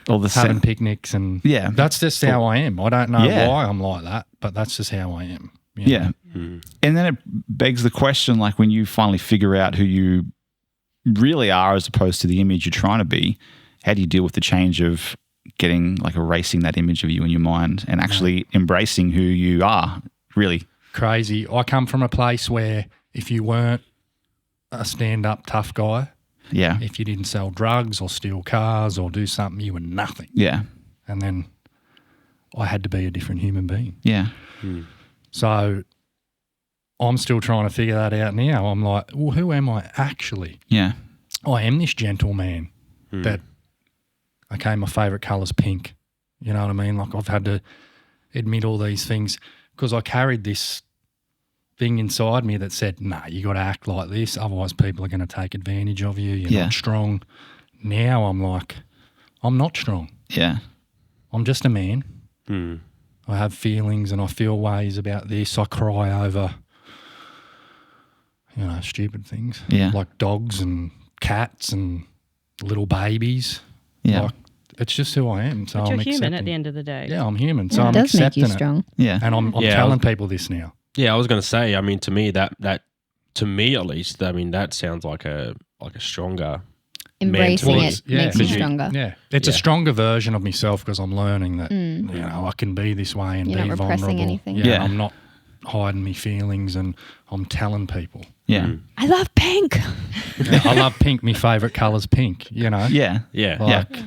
B: all the
D: having picnics and that's just how I am. I don't know why I'm like that, but that's just how I am. You know?
B: And then it begs the question, like when you finally figure out who you really are as opposed to the image you're trying to be, how do you deal with the change of getting like erasing that image of you in your mind and actually embracing who you are really?
D: Crazy. I come from a place where if you weren't a stand-up tough guy, if you didn't sell drugs or steal cars or do something, you were nothing.
B: Yeah.
D: And then I had to be a different human being.
B: Yeah.
D: So I'm still trying to figure that out now. I'm like, well, who am I actually?
B: Yeah.
D: I am this gentleman that, okay, my favourite colour's pink. You know what I mean? Like I've had to admit all these things because I carried this thing inside me that said, nah, you got to act like this, otherwise people are going to take advantage of you. You're not strong. Now I'm like, I'm not strong.
B: Yeah.
D: I'm just a man. I have feelings and I feel ways about this. I cry over, you know, stupid things.
B: Yeah.
D: Like dogs and cats and little babies.
B: Yeah.
D: Like, it's just who I am. So
C: But
D: I'm
C: you're human at
D: accepting.
C: the end of the day.
D: Yeah, I'm human. So
E: It
D: I'm
E: does make
D: accepting
E: you strong.
B: Yeah.
D: And I'm telling people this now.
A: Yeah, I was going to say. I mean, to me, that to me at least, I mean, that sounds like a stronger.
E: Embracing
D: Well,
E: it
D: yeah.
E: makes you
A: Because you-
E: stronger.
D: Yeah. It's a stronger version of myself because I'm learning that, you know, I can be this way and
E: You're
D: be
E: not repressing
D: vulnerable.
E: anything.
B: Yeah.
D: I'm not hiding my feelings and I'm telling people.
B: Yeah.
E: I love pink.
D: Yeah, I love pink. My favourite colour's pink, you know.
B: Yeah.
A: Yeah,
D: Like,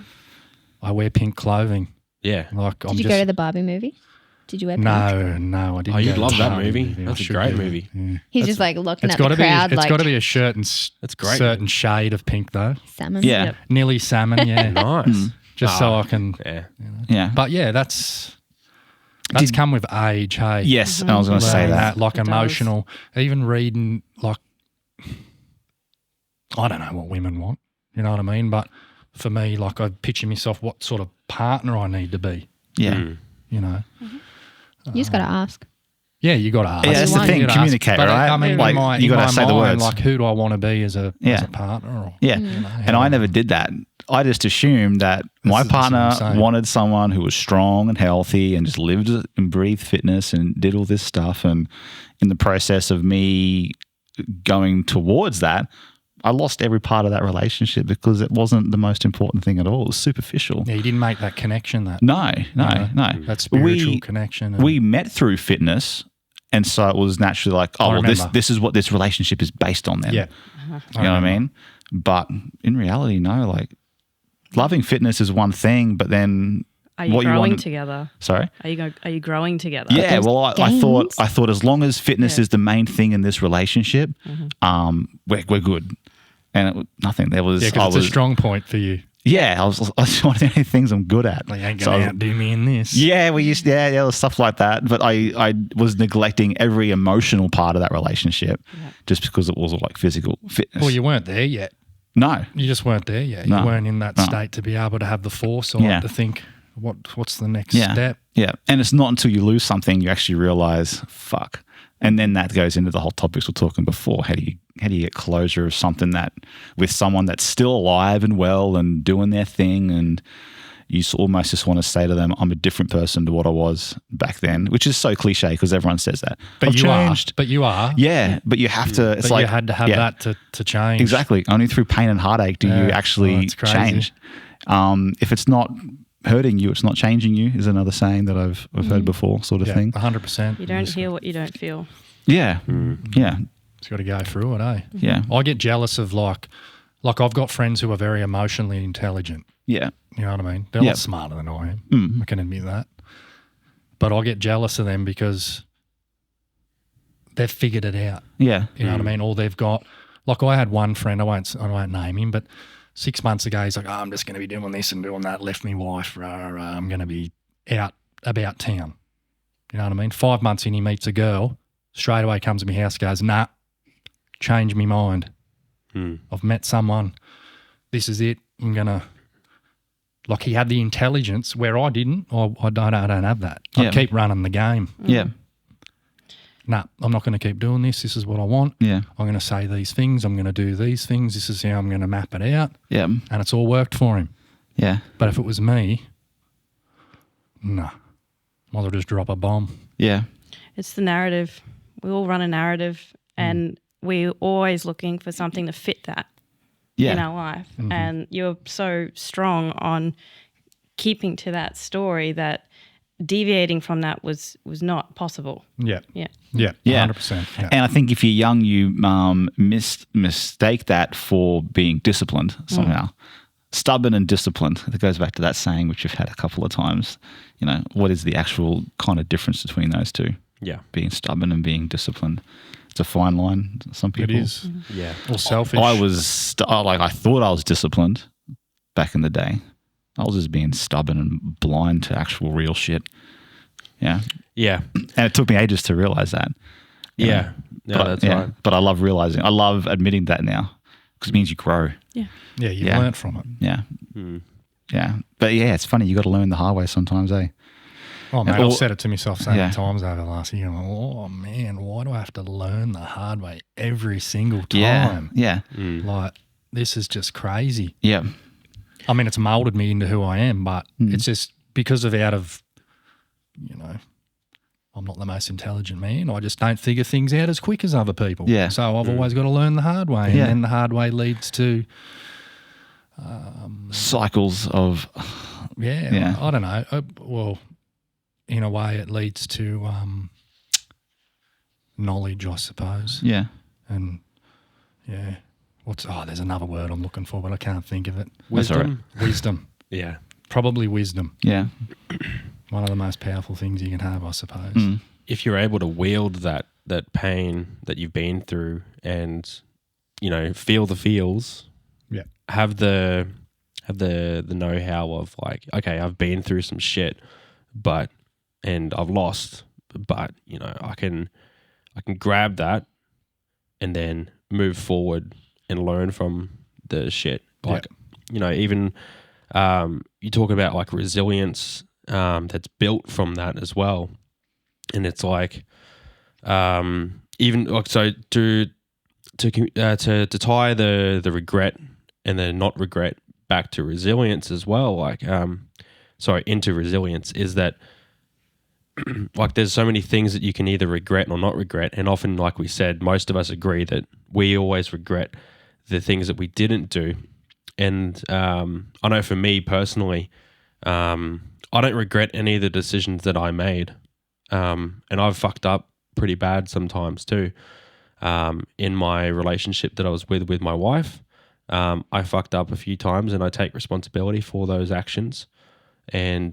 D: I wear pink clothing.
A: yeah.
D: Like
E: Did you go to the Barbie movie? Did you wear pink?
D: No, I didn't.
A: Oh, you'd
D: go to
A: love
D: the
A: that
D: Barbie
A: movie.
D: I
A: That's a
D: should
A: great
D: do.
A: movie.
D: Yeah.
E: He's just like looking
D: It's
E: at
D: got
E: the
D: to be.
E: crowd
D: It's
E: like
D: got to be a certain
A: great.
D: certain shade of pink though.
E: salmon.
B: Yeah.
C: Yep.
D: Nearly salmon, yeah.
A: Nice.
D: Just so I can.
A: Yeah.
B: Yeah.
D: But yeah, that's come with age. Hey.
B: Yes. I was going to say
D: Learning
B: that.
D: like
C: It does.
D: emotional, even reading like, I don't know what women want, you know what I mean? But for me, like I picture myself what sort of partner I need to be,
B: Yeah.
D: you know?
E: You just got to ask.
D: Yeah, you got to ask.
B: Yeah, that's the
E: You
B: thing.
D: gotta
B: Communicate,
D: But
B: right?
D: I mean,
B: Like,
D: in my,
B: you
D: in
B: gotta
D: my
B: say the
D: mind,
B: words.
D: like who do I want to be as a
B: Yeah.
D: partner? Or,
B: Yeah.
D: you know,
B: And I never did that. I just assumed that my
D: That's what I'm
B: partner
D: saying.
B: wanted someone who was strong and healthy and just lived and breathed fitness and did all this stuff. And in the process of me going towards that, I lost every part of that relationship because it wasn't the most important thing at all. It was superficial.
D: Yeah, you didn't make that connection.
B: No.
D: That spiritual connection. And,
B: We met through fitness. And so it was naturally like, oh, well,
D: remember.
B: this is what this relationship is based on then.
D: yeah,
B: You know what I mean? But in reality, no, like loving fitness is one thing, but then
C: Are you
B: what
C: growing
B: want
C: together?
B: Sorry?
C: Are you growing together?
B: Yeah,
E: those
B: well, I
E: gains.
B: thought as long as fitness
C: Yeah.
B: is the main thing in this relationship, we're good. And nothing. There was,
D: yeah,
B: I
D: because it's
B: was,
D: a strong point for you.
B: I was one of the only things I'm good at.
D: Like, you ain't
B: So I
D: going
B: was-
D: to outdo me in this.
B: Yeah, we used there was stuff like that, but I was neglecting every emotional part of that relationship just because it was like physical fitness.
D: Well, you weren't there yet.
B: No,
D: You just weren't there yet.
B: No.
D: You weren't in that
B: No.
D: state to be able to have the foresight
B: Yeah.
D: to think, what's the next
B: yeah,
D: step?
B: yeah, and it's not until you lose something you actually realize, fuck, and then that goes into the whole topics we're talking before. How do you get closure of something that with someone that's still alive and well and doing their thing, and you almost just want to say to them, I'm a different person to what I was back then, which is so cliche because everyone says that.
D: But
B: I've
D: you
B: changed.
D: are. But you are.
B: Yeah, but you have to. It's
D: But
B: like
D: you had to have that to change.
B: Exactly. Only through pain and heartache do you
D: Yeah.
B: actually
D: Oh, that's crazy.
B: change. If it's not hurting you, it's not changing you. Is another saying that I've heard before, sort of
D: Yeah,
B: thing.
D: 100%.
C: You don't hear what you don't feel.
B: Yeah, yeah,
D: It's got to go through it, eh?
B: yeah,
D: I get jealous of like I've got friends who are very emotionally intelligent.
B: yeah,
D: You know what I mean? They're a
B: Yep.
D: lot smarter than I am. I can admit that. But I get jealous of them because they've figured it out.
B: yeah,
D: You know what I mean? Or they've got, like I had one friend, I won't name him, but 6 months ago he's like, oh, I'm just going to be doing this and doing that. Left me wife, I'm going to be out about town. You know what I mean? 5 months in, he meets a girl, straight away comes to my house, goes, nah, change me mind. I've met someone. This is it. I'm going to, like he had the intelligence where I didn't. I don't have that. I
B: Yeah.
D: keep running the game.
B: yeah,
D: Nah, I'm not going to keep doing this. This is what I want.
B: yeah,
D: I'm going to say these things. I'm going to do these things. This is how I'm going to map it out.
B: yeah,
D: And it's all worked for him.
B: yeah,
D: But if it was me, nah, might as well just drop a bomb.
B: yeah,
C: It's the narrative. We all run a narrative, and we're always looking for something to fit that in our life. And you're so strong on keeping to that story that deviating from that was not possible.
D: Yeah.
C: Yeah.
D: Yeah.
B: Yeah.
D: 100%. Yeah.
B: And I think if you're young, you mistake that for being disciplined somehow. stubborn and disciplined. It goes back to that saying, which you've had a couple of times. What is the actual kind of difference between those two?
A: Yeah.
B: Being stubborn and being disciplined. It's a fine line. Some people.
D: It is.
A: Yeah.
D: Or selfish.
B: I thought I was disciplined back in the day. I was just being stubborn and blind to actual real shit. Yeah.
A: Yeah.
B: And it took me ages to realize that.
A: Yeah. No, that's right.
B: But I love admitting that now because it means you grow.
C: Yeah.
D: Yeah, you learnt from it.
B: Yeah. Yeah. But yeah, it's funny. You got to learn the hard way sometimes, eh?
D: Oh, man, I've said it to myself so many times over the last year. I'm like, oh, man, why do I have to learn the hard way every single time?
B: Yeah.
D: Like, this is just crazy.
B: Yeah.
D: I mean, it's molded me into who I am, but it's just because of I'm not the most intelligent man. I just don't figure things out as quick as other people.
B: Yeah.
D: So I've always got to learn the hard way. And then the hard way leads to
B: cycles of
D: I don't know. Well, in a way it leads to knowledge, I suppose.
B: Yeah.
D: And there's another word I'm looking for, but I can't think of it.
A: Wisdom.
D: Wisdom.
A: Yeah.
D: Probably wisdom.
B: Yeah.
D: One of the most powerful things you can have, I suppose.
A: If you're able to wield that pain that you've been through and, feel the feels, have the know-how of like, okay, I've been through some shit, and I've lost, but, I can grab that and then move forward and learn from the shit. Like, even you talk about like resilience that's built from that as well. And it's like, even like, so to tie the regret and the not regret back to resilience as well, like, into resilience is that like there's so many things that you can either regret or not regret. And often, like we said, most of us agree that we always regret the things that we didn't do. And I know for me personally, I don't regret any of the decisions that I made. And I've fucked up pretty bad sometimes too. In my relationship that I was with my wife, I fucked up a few times and I take responsibility for those actions. And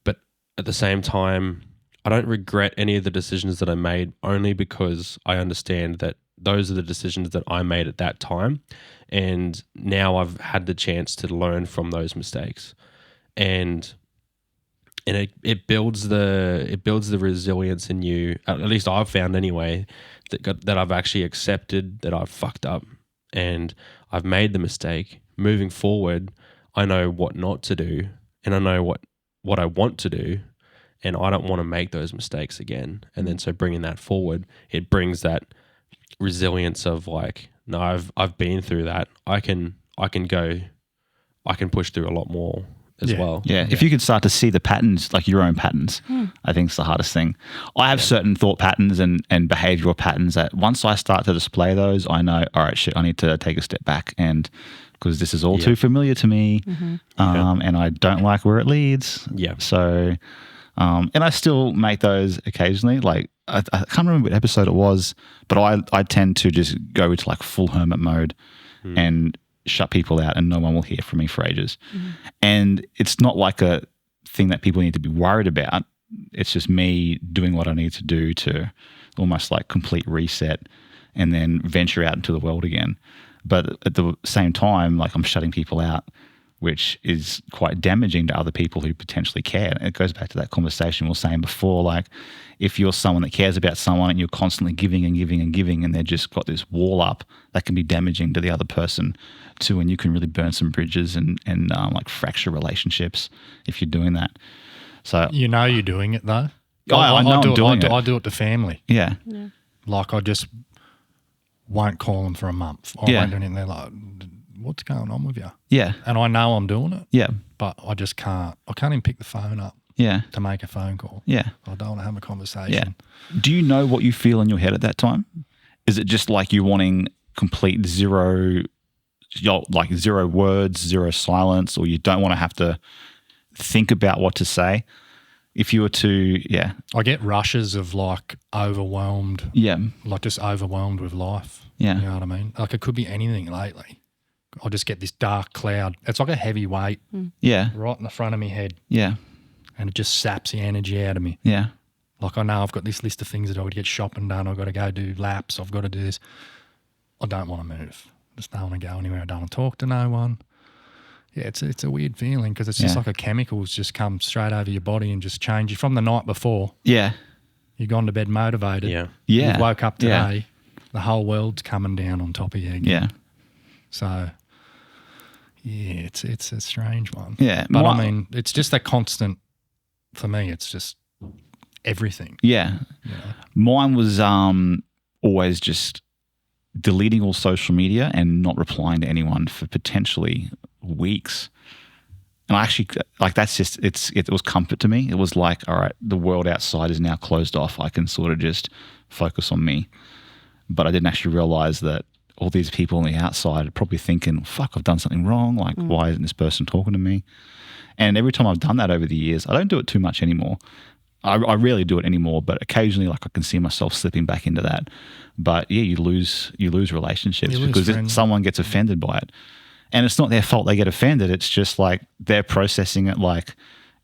A: but at the same time, I don't regret any of the decisions that I made only because I understand that those are the decisions that I made at that time. And now I've had the chance to learn from those mistakes. And it builds the resilience in you. At least I've found anyway that I've actually accepted that I've fucked up and I've made the mistake. Moving forward, I know what not to do and I know what I want to do, and I don't want to make those mistakes again. And then so bringing that forward, it brings that resilience of like, no, I've been through that. I can push through a lot more as well.
B: Yeah. If you could start to see the patterns, like your own patterns, I think it's the hardest thing. I have certain thought patterns and behavioral patterns that once I start to display those, I know, all right, shit, I need to take a step back, and because this is all too familiar to me, and I don't like where it leads. Yeah. So, and I still make those occasionally. Like I can't remember what episode it was, but I tend to just go into like full hermit mode and shut people out, and no one will hear from me for ages. And it's not like a thing that people need to be worried about. It's just me doing what I need to do to almost like complete reset and then venture out into the world again. But at the same time, like I'm shutting people out, which is quite damaging to other people who potentially care. And it goes back to that conversation we were saying before, like if you're someone that cares about someone and you're constantly giving and giving and giving, and they've just got this wall up, that can be damaging to the other person too. And you can really burn some bridges and like fracture relationships if you're doing that. So
D: you're doing it though.
B: I know I'm doing it.
D: I do it to family.
B: Yeah.
D: Like I just won't call them for a month. I won't do anything. They're like, what's going on with you? Yeah. And I know I'm doing it. Yeah. But I just can't. I can't even pick the phone up. Yeah. To make a phone call. Yeah. I don't want to have a conversation.
B: Yeah. Do you know what you feel in your head at that time? Is it just like you're wanting complete zero words, zero silence, or you don't want to have to think about what to say? If you were to,
D: I get rushes of like overwhelmed. Yeah. Like just overwhelmed with life. Yeah. You know what I mean? Like it could be anything lately. I just get this dark cloud. It's like a heavy weight
B: Yeah.
D: right in the front of my head,
B: Yeah.
D: and it just saps the energy out of me.
B: Yeah.
D: Like I know I've got this list of things that I've got to get shopping done. I've got to go do laps. I've got to do this. I don't want to move. Just don't want to go anywhere. I don't want to talk to no one. Yeah, it's a weird feeling because it's just like a chemicals just come straight over your body and just change you from the night before.
B: Yeah.
D: You've gone to bed motivated.
A: Yeah.
B: Yeah.
D: You woke up today. The whole world's coming down on top of you again.
B: Yeah.
D: So, yeah, it's a strange one.
B: Yeah.
D: But I mean, it's just a constant, for me, it's just everything.
B: Yeah.
D: You know?
B: Mine was always just deleting all social media and not replying to anyone for potentially weeks. And I actually, like, that's just, it was comfort to me. It was like, all right, the world outside is now closed off. I can sort of just focus on me. But I didn't actually realize that all these people on the outside are probably thinking, fuck, I've done something wrong. Like, why isn't this person talking to me? And every time I've done that over the years, I don't do it too much anymore. I rarely do it anymore, but occasionally, like, I can see myself slipping back into that. But yeah, you lose relationships because someone gets offended by it. And it's not their fault they get offended. It's just like they're processing it like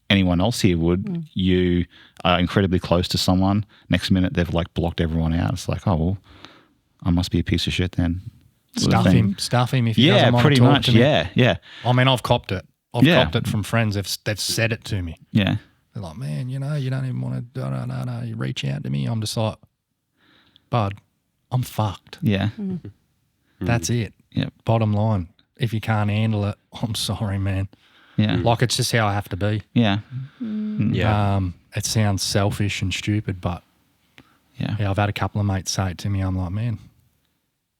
B: anyone else here would. You are incredibly close to someone. Next minute, they've like blocked everyone out. It's like, oh, well, I must be a piece of shit then.
D: Stuff him if he doesn't want
B: pretty
D: to talk
B: much.
D: to me.
B: Yeah.
D: I mean, I've copped it. I've copped it from friends. They've said it to me.
B: Yeah.
D: They're like, man, you don't even want to, no, you reach out to me. I'm just like, bud, I'm fucked.
B: Yeah.
D: That's it.
B: Yep.
D: Bottom line. If you can't handle it, I'm sorry, man.
B: Yeah.
D: Like, it's just how I have to be.
B: Yeah.
A: Yeah.
D: It sounds selfish and stupid, but
B: Yeah.
D: I've had a couple of mates say it to me. I'm like, man,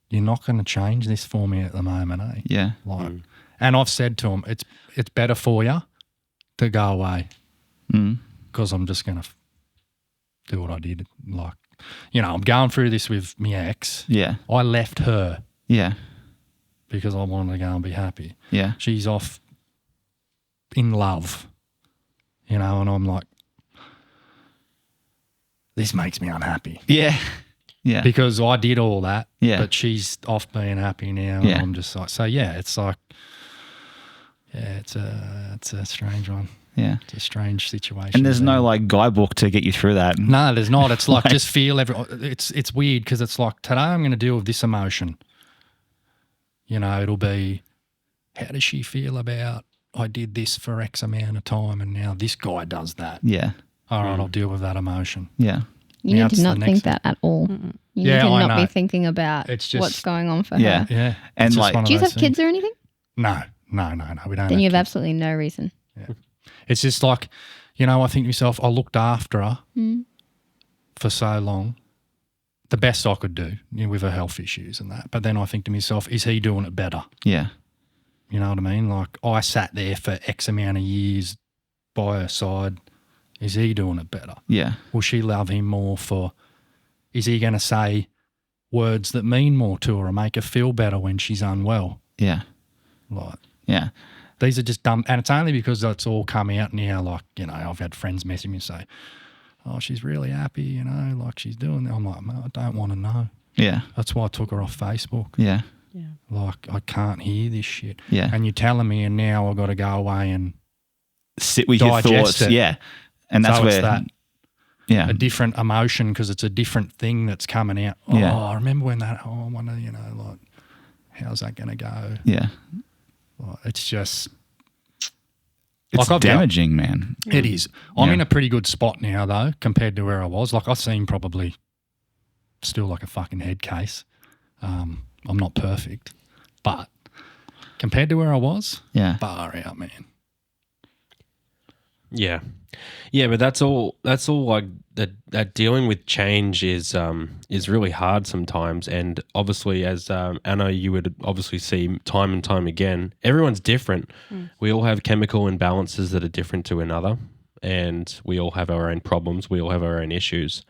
D: you're not going to change this for me at the moment, eh?
B: Yeah.
D: Like, and I've said to them, it's better for you to go away because I'm just going to do what I did. Like, you know, I'm going through this with my ex.
B: Yeah.
D: I left her
B: Yeah.
D: because I wanted to go and be happy.
B: Yeah.
D: She's off in love, you know, and I'm like, this makes me unhappy.
B: Yeah. Yeah.
D: Because I did all that,
B: Yeah.
D: but she's off being happy now.
B: Yeah.
D: And I'm just like, so yeah, it's like, yeah, it's a strange one.
B: Yeah.
D: It's a strange situation.
B: And there's no like guidebook to get you through that.
D: No, there's not. It's like just feel it's weird because it's like today I'm going to deal with this emotion. You know, it'll be, how does she feel about I did this for X amount of time and now this guy does that?
B: Yeah.
D: All right, I'll deal with that emotion.
B: Yeah.
E: You
D: Now
E: need
D: it's
E: to
D: the
E: not
D: next
E: think that at all. You need
D: Yeah,
E: to
D: I
E: not be
D: know.
E: thinking about
D: It's just-
E: what's going on for
B: Yeah.
E: her.
D: Yeah.
B: And
D: It's just
B: like-
D: one of
E: Do you
D: those
E: have kids
D: things.
E: or anything?
D: No. We don't.
E: Then you have
D: kids.
E: absolutely no reason.
D: It's just like, you know, I think to myself, I looked after her for so long, the best I could do, you know, with her health issues and that. But then I think to myself, is he doing it better?
B: Yeah.
D: You know what I mean? Like I sat there for X amount of years by her side. Is he doing it better?
B: Yeah.
D: Will she love him more for, is he going to say words that mean more to her or make her feel better when she's unwell?
B: Yeah.
D: Like,
B: Yeah.
D: these are just dumb. And it's only because it's all come out now. Like, you know, I've had friends message me and say, oh, she's really happy, you know, like she's doing that. I'm like, I don't want to know.
B: Yeah.
D: That's why I took her off Facebook.
B: Yeah.
C: Yeah.
D: Like, I can't hear this shit.
B: Yeah.
D: And you're telling me, and now I've got to go away and
B: Sit with your
D: digest
B: thoughts.
D: it.
B: Yeah. And that's
D: so
B: where
D: it's that
B: yeah.
D: a different emotion because it's a different thing that's coming out.
B: Yeah.
D: Oh, I remember when that, I wonder, you know, like, how's that going to go?
B: Yeah.
D: Like, it's just,
B: It's
D: I've
B: damaging, man.
D: it is. I'm
B: Yeah.
D: in a pretty good spot now, though, compared to where I was. Like, I seem probably still like a fucking head case. I'm not perfect, but compared to where I was,
B: Yeah.
D: far out, man.
A: Yeah, but that's all. Like that dealing with change is really hard sometimes. And obviously, as Anna, you would obviously see time and time again, everyone's different. We all have chemical imbalances that are different to another, and we all have our own problems. We all have our own issues,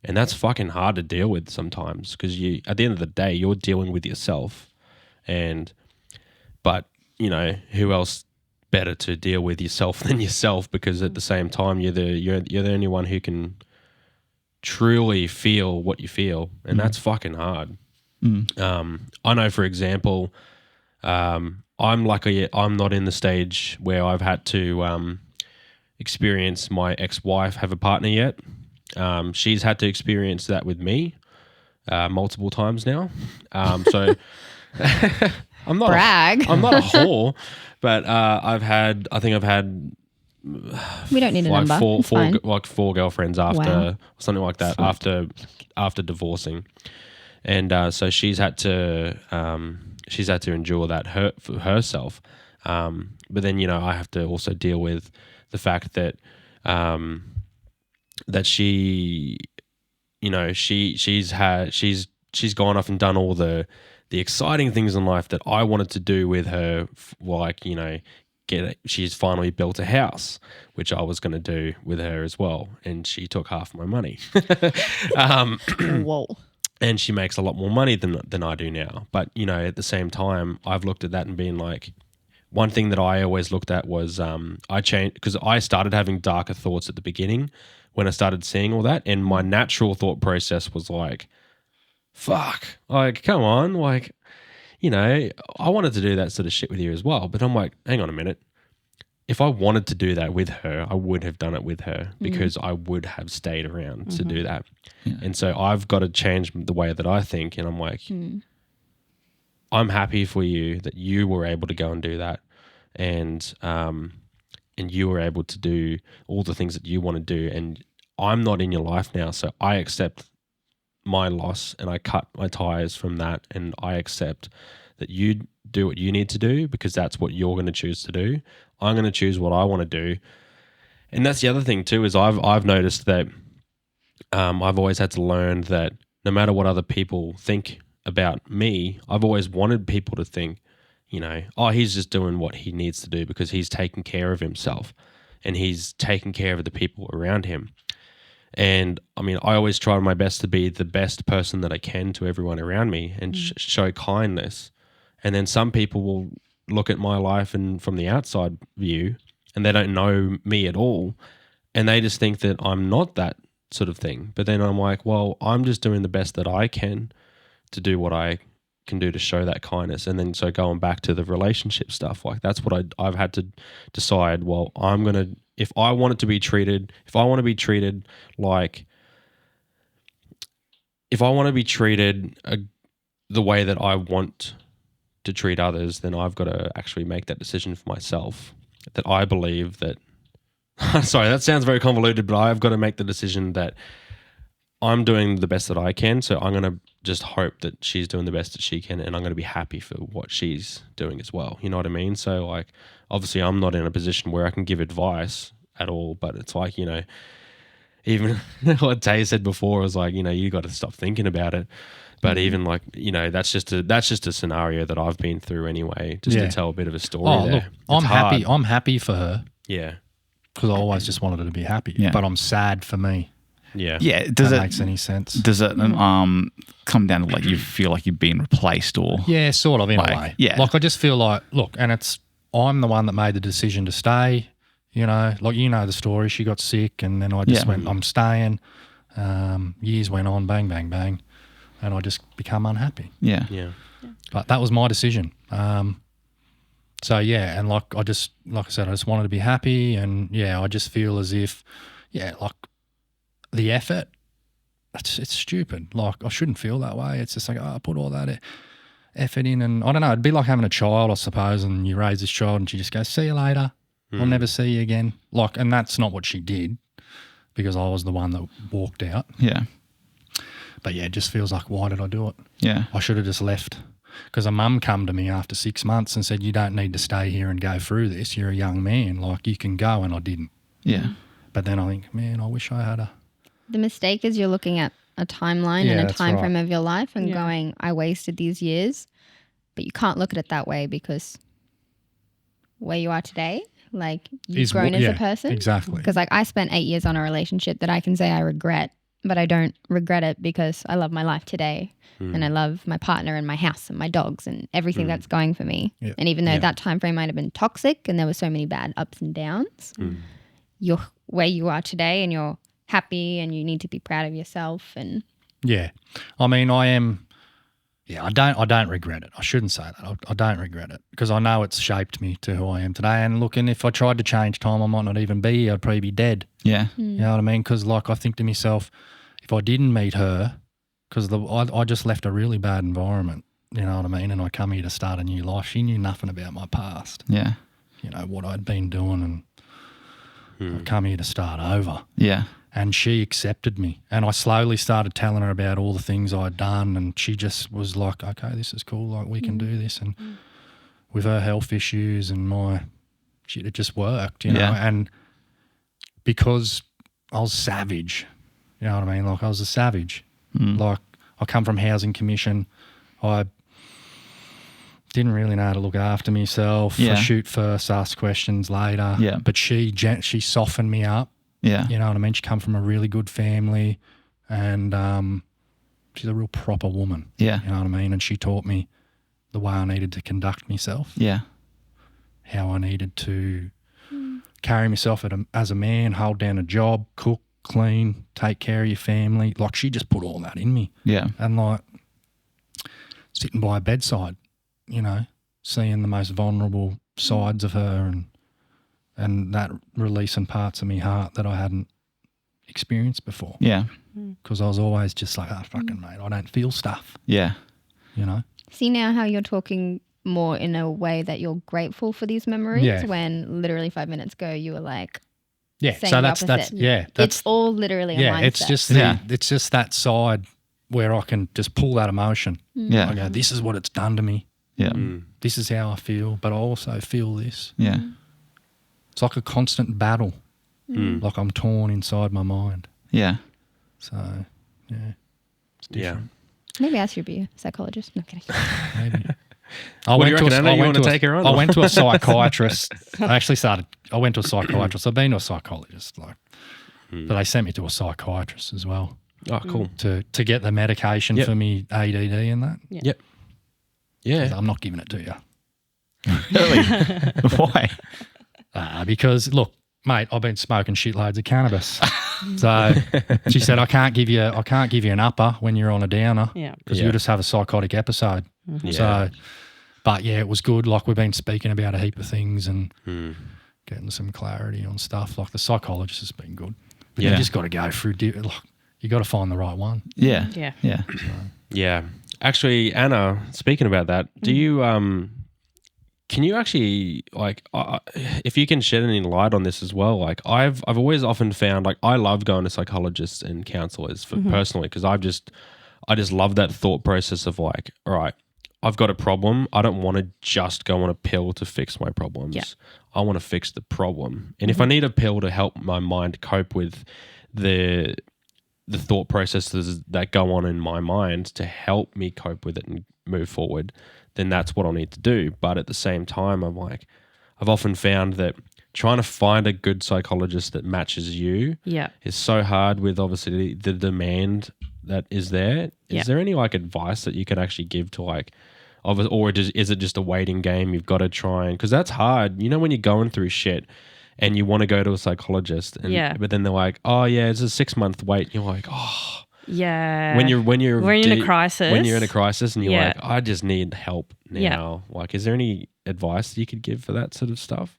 A: and that's fucking hard to deal with sometimes because you, at the end of the day, you're dealing with yourself, but you know who else better to deal with yourself than yourself, because at the same time you're the only one who can truly feel what you feel, and that's fucking hard. I know, for example, I'm not in the stage where I've had to experience my ex-wife have a partner yet. She's had to experience that with me multiple times now. So I'm not I'm not a whore, but I think I've had
E: we don't need a number.
A: four girlfriends after something like that after divorcing, and so she's had to endure that for herself. But then I have to also deal with the fact that that she she's gone off and done all the exciting things in life that I wanted to do with her, she's finally built a house, which I was going to do with her as well, and she took half my money.
E: Whoa.
A: And she makes a lot more money than I do now. But, at the same time, I've looked at that and been like, one thing that I always looked at was I changed because I started having darker thoughts at the beginning when I started seeing all that. And my natural thought process was like, fuck, like, come on. Like, I wanted to do that sort of shit with you as well. But I'm like, hang on a minute. If I wanted to do that with her, I would have done it with her because I would have stayed around to do that. Yeah. And so I've got to change the way that I think. And I'm like, I'm happy for you that you were able to go and do that. And you were able to do all the things that you want to do. And I'm not in your life now. So I accept my loss and I cut my ties from that. And I accept that you do what you need to do because that's what you're going to choose to do. I'm going to choose what I want to do. And that's the other thing too, is I've noticed that I've always had to learn that no matter what other people think about me, I've always wanted people to think, he's just doing what he needs to do because he's taking care of himself and he's taking care of the people around him. And I mean, I always try my best to be the best person that I can to everyone around me and show kindness. And then some people will look at my life and from the outside view and they don't know me at all. And they just think that I'm not that sort of thing. But then I'm like, well, I'm just doing the best that I can to do what I can do to show that kindness. And then so going back to the relationship stuff, like that's what I've had to decide. Well, if I want to be treated the way that I want to treat others, then I've got to actually make that decision for myself. That I believe that, sorry, that sounds very convoluted, but I've got to make the decision that I'm doing the best that I can. So I'm going to just hope that she's doing the best that she can, and I'm going to be happy for what she's doing as well. You know what I mean? So like, obviously I'm not in a position where I can give advice at all, but it's like, even what Tay said before was like, you got to stop thinking about it. But even like, that's just a scenario that I've been through anyway, just to tell a bit of a story there.
D: Look, I'm happy. I'm happy for her.
A: Yeah.
D: Because I always just wanted her to be happy. Yeah. But I'm sad for me.
A: Yeah.
B: Yeah.
D: Makes any sense.
B: Does it come down to like you feel like you've been replaced or?
D: Yeah, sort of in a way.
B: Yeah.
D: Like I just feel like, look, and I'm the one that made the decision to stay. Like the story. She got sick and then I just went, I'm staying. Years went on, bang, bang, bang. And I just become unhappy.
B: Yeah.
A: Yeah.
D: But that was my decision. So yeah, and like I said, I just wanted to be happy, and I just feel as if, like the effort, it's stupid. Like I shouldn't feel that way. It's just like I put all that effort in, and I don't know. It'd be like having a child, I suppose, and you raise this child, and she just goes, "See you later. I'll never see you again." Like, and that's not what she did, because I was the one that walked out.
B: Yeah.
D: But yeah, it just feels like, why did I do it?
B: Yeah.
D: I should have just left. Because a mum come to me after 6 months and said, you don't need to stay here and go through this. You're a young man. Like, you can go, and I didn't.
B: Yeah.
D: But then I think, man, I wish I had a...
E: The mistake is you're looking at a timeline and a time frame of your life and going, I wasted these years. But you can't look at it that way because where you are today, like, you've grown as a person.
D: Exactly.
E: Because, like, I spent 8 years on a relationship that I can say I regret, but I don't regret it because I love my life today and I love my partner and my house and my dogs and everything that's going for me. Yeah. And even though that time frame might have been toxic and there were so many bad ups and downs, you're where you are today and you're happy and you need to be proud of yourself. And
D: yeah. I mean, I am Yeah, I don't regret it. I shouldn't say that. I don't regret it because I know it's shaped me to who I am today. And look, and if I tried to change time, I might not even be here. I'd probably be dead.
B: Yeah.
D: You know what I mean? Because like I think to myself, if I didn't meet her, because I just left a really bad environment, you know what I mean? And I come here to start a new life. She knew nothing about my past.
B: Yeah.
D: You know, what I'd been doing, and I'd come here to start over.
B: Yeah.
D: And she accepted me. And I slowly started telling her about all the things I'd done, and she just was like, okay, this is cool, like we can do this. And with her health issues and my shit, it just worked, you know. And because I was savage, you know what I mean? Like I was a savage. Like I come from Housing Commission. I didn't really know how to look after myself. I shoot first, ask questions later.
B: Yeah.
D: But she softened me up.
B: Yeah.
D: You know what I mean? She come from a really good family, and she's a real proper woman.
B: Yeah.
D: You know what I mean? And she taught me the way I needed to conduct myself.
B: Yeah.
D: How I needed to carry myself as a man, hold down a job, cook, clean, take care of your family. Like she just put all that in me.
B: Yeah.
D: And like sitting by a bedside, you know, seeing the most vulnerable sides of her and that releasing parts of my heart that I hadn't experienced before.
B: Yeah.
D: Because I was always just like, fucking mate, I don't feel stuff.
B: Yeah.
D: You know?
E: See now how you're talking more in a way that you're grateful for these memories when literally 5 minutes ago you were like,
D: so that's
E: it's all literally a mindset.
D: It's just that side where I can just pull that emotion.
B: Yeah.
D: I go, this is what it's done to me.
B: Yeah.
D: This is how I feel, but I also feel this.
B: Yeah.
D: It's like a constant battle. Like I'm torn inside my mind.
B: Yeah.
D: So, yeah.
A: Yeah.
E: Maybe I should be a psychologist. No kidding.
D: Maybe.
A: I went
D: to a psychiatrist. I went to a psychiatrist. I've been to a psychologist, but they sent me to a psychiatrist as well.
A: Oh, cool.
D: To get the medication for me ADD and that.
A: Yep. Yeah.
D: I'm not giving it to you.
B: Really? Why?
D: Because look, mate, I've been smoking shitloads of cannabis. So she said, I can't give you an upper when you're on a downer because you'll just have a psychotic episode. So, but yeah, it was good. Like we've been speaking about a heap of things and getting some clarity on stuff. Like the psychologist has been good. But you just got to go through. You got to find the right one.
B: Yeah.
C: Yeah.
B: Yeah.
A: Yeah. Actually, Anna, speaking about that, do you can you actually if you can shed any light on this as well? Like I've always often found like I love going to psychologists and counselors for personally because I just love that thought process of like, all right, I've got a problem. I don't want to just go on a pill to fix my problems. Yeah. I want to fix the problem. And if I need a pill to help my mind cope with the thought processes that go on in my mind to help me cope with it and move forward, then that's what I'll need to do. But at the same time, I've often found that trying to find a good psychologist that matches you is so hard with obviously the demand that is there. Is there any advice that you could actually give to or is it just a waiting game? You've got to try because that's hard. You know, when you're going through shit and you want to go to a psychologist but then they're like, oh yeah, it's a 6-month wait. And you're like, oh.
C: Yeah.
A: When you're
C: in a crisis.
A: When you're in a crisis and you're like, I just need help now. Like, is there any advice that you could give for that sort of stuff?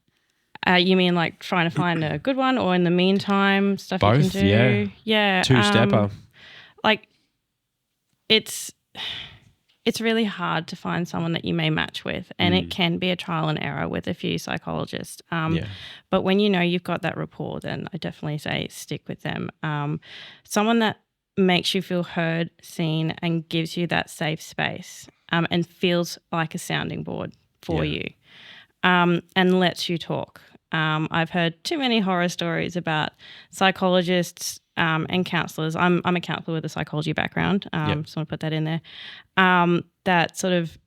C: You mean like trying to find a good one or in the meantime stuff
A: Both,
C: you can do? Yeah.
A: Two-stepper.
C: It's really hard to find someone that you may match with, and it can be a trial and error with a few psychologists. But when you know you've got that rapport, then I definitely say stick with them. Someone that makes you feel heard, seen, and gives you that safe space and feels like a sounding board for you and lets you talk. I've heard too many horror stories about psychologists and counsellors. I'm a counsellor with a psychology background, so I want to put that in there, that sort of,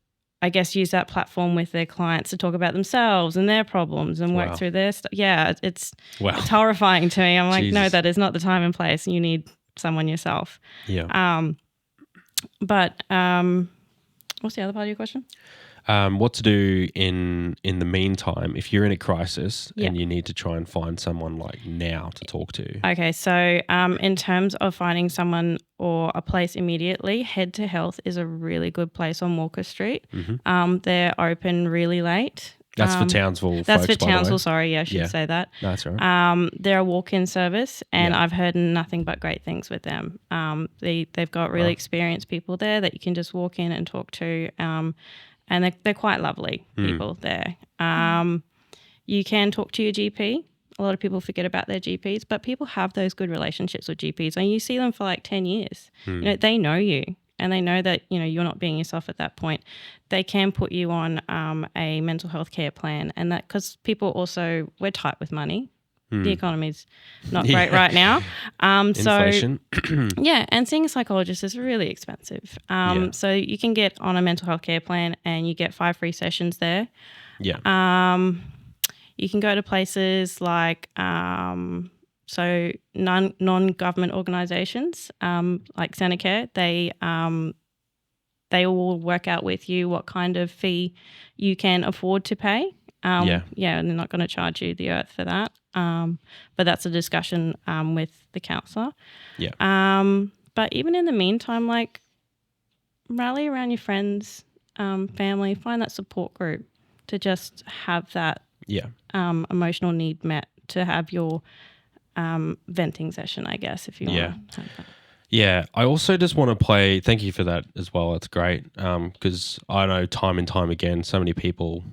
C: I guess, use that platform with their clients to talk about themselves and their problems and work through their stuff. Yeah, it's horrifying to me. I'm like, no, that is not the time and place. You need someone yourself.
A: Yeah.
C: But what's the other part of your question?
A: What to do in the meantime if you're in a crisis
C: Yeah.
A: and you need to try and find someone like now to talk to?
C: Okay, so in terms of finding someone or a place immediately, Head to Health is a really good place on Walker Street. They're open really late.
A: That's for Townsville
C: That's
A: folks,
C: for
A: by the way.
C: Townsville, sorry, I should say that.
A: That's all right.
C: They're a walk-in service, and I've heard nothing but great things with them. They've got really experienced people there that you can just walk in and talk to, and they're quite lovely people there. You can talk to your GP. A lot of people forget about their GPs, but people have those good relationships with GPs, and you see them for like 10 years. You know, they know you, and they know that, you know, you're not being yourself at that point. They can put you on a mental health care plan, and that because people also, we're tight with money. The economy's not great right now.
A: Inflation.
C: Yeah, and seeing a psychologist is really expensive. So you can get on a mental health care plan and you get 5 free sessions there.
A: Yeah.
C: You can go to places like non-government organisations like Centacare. They will work out with you what kind of fee you can afford to pay. And they're not going to charge you the earth for that. But that's a discussion with the counsellor.
A: Yeah.
C: But even in the meantime, like, rally around your friends, family, find that support group to just have that emotional need met, to have your venting session, I guess, if you want to have that.
A: Yeah, I also just want to play, thank you for that as well, it's great, because I know time and time again, so many people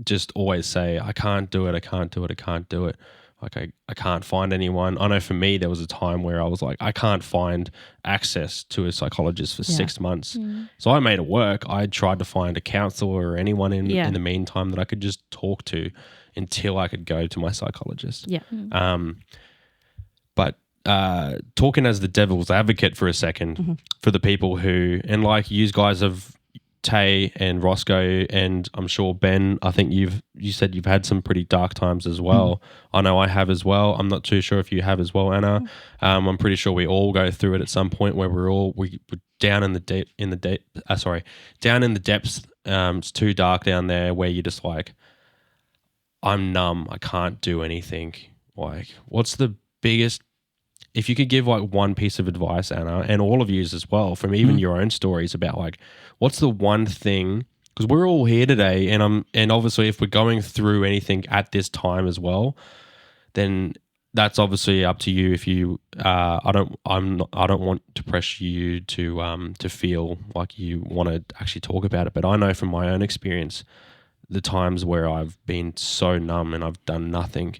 A: just always say, I can't do it, I can't do it, I can't do it. Like I can't find anyone. I know for me, there was a time where I was like, I can't find access to a psychologist for 6 months. So I made it work. I tried to find a counselor or anyone in the meantime that I could just talk to until I could go to my psychologist.
C: Yeah.
A: But talking as the devil's advocate for a second, for the people who, and like you guys have, Tay and Roscoe, and I'm sure Ben, I think you said you've had some pretty dark times as well. I know I have as well. I'm not too sure if you have as well, Anna. I'm pretty sure we all go through it at some point where we're down in the down in the depths. It's too dark down there where you're just like, I'm numb. I can't do anything. Like, what's the biggest? If you could give like one piece of advice, Anna, and all of yous as well, from even your own stories about like, what's the one thing? Because we're all here today, and obviously, if we're going through anything at this time as well, then that's obviously up to you. If you, I don't want to pressure you to feel like you want to actually talk about it. But I know from my own experience, the times where I've been so numb and I've done nothing.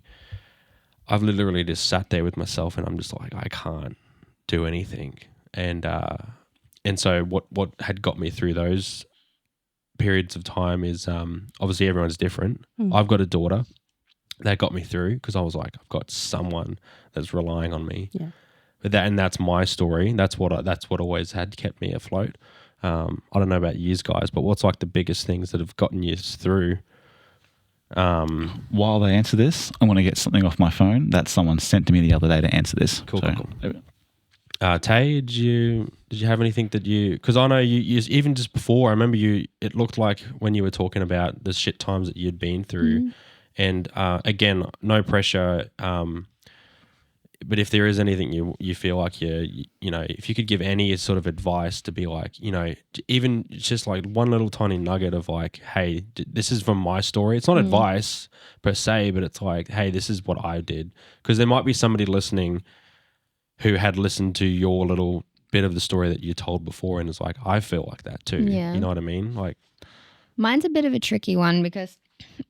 A: I've literally just sat there with myself and I'm just like, I can't do anything. And so what had got me through those periods of time is obviously everyone's different. I've got a daughter that got me through because I was like, I've got someone that's relying on me. Yeah. But that's my story. That's what always had kept me afloat. I don't know about you guys, but what's like the biggest things that have gotten you through?
B: While they answer this, I want to get something off my phone that someone sent to me the other day to answer this.
A: Cool. Tay, did you have anything that you? Because I know you even just before. I remember you. It looked like when you were talking about the shit times that you'd been through, and again, no pressure. But if there is anything you feel like you know, if you could give any sort of advice to be like, you know, even just like one little tiny nugget of like, hey, this is from my story. It's not advice per se, but it's like, hey, this is what I did. Because there might be somebody listening who had listened to your little bit of the story that you told before and is like, I feel like that too. Yeah. You know what I mean? Like,
E: mine's a bit of a tricky one because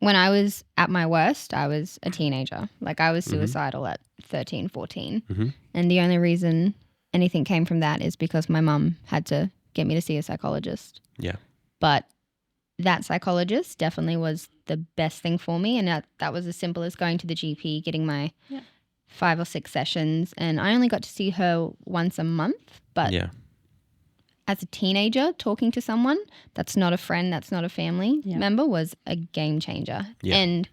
E: when I was at my worst, I was a teenager. Like I was suicidal at 13, 14. And the only reason anything came from that is because my mum had to get me to see a psychologist.
A: Yeah.
E: But that psychologist definitely was the best thing for me. And that was as simple as going to the GP, getting my 5 or 6 sessions. And I only got to see her once a month. But as a teenager, talking to someone that's not a friend, that's not a family member was a game changer. Yeah. And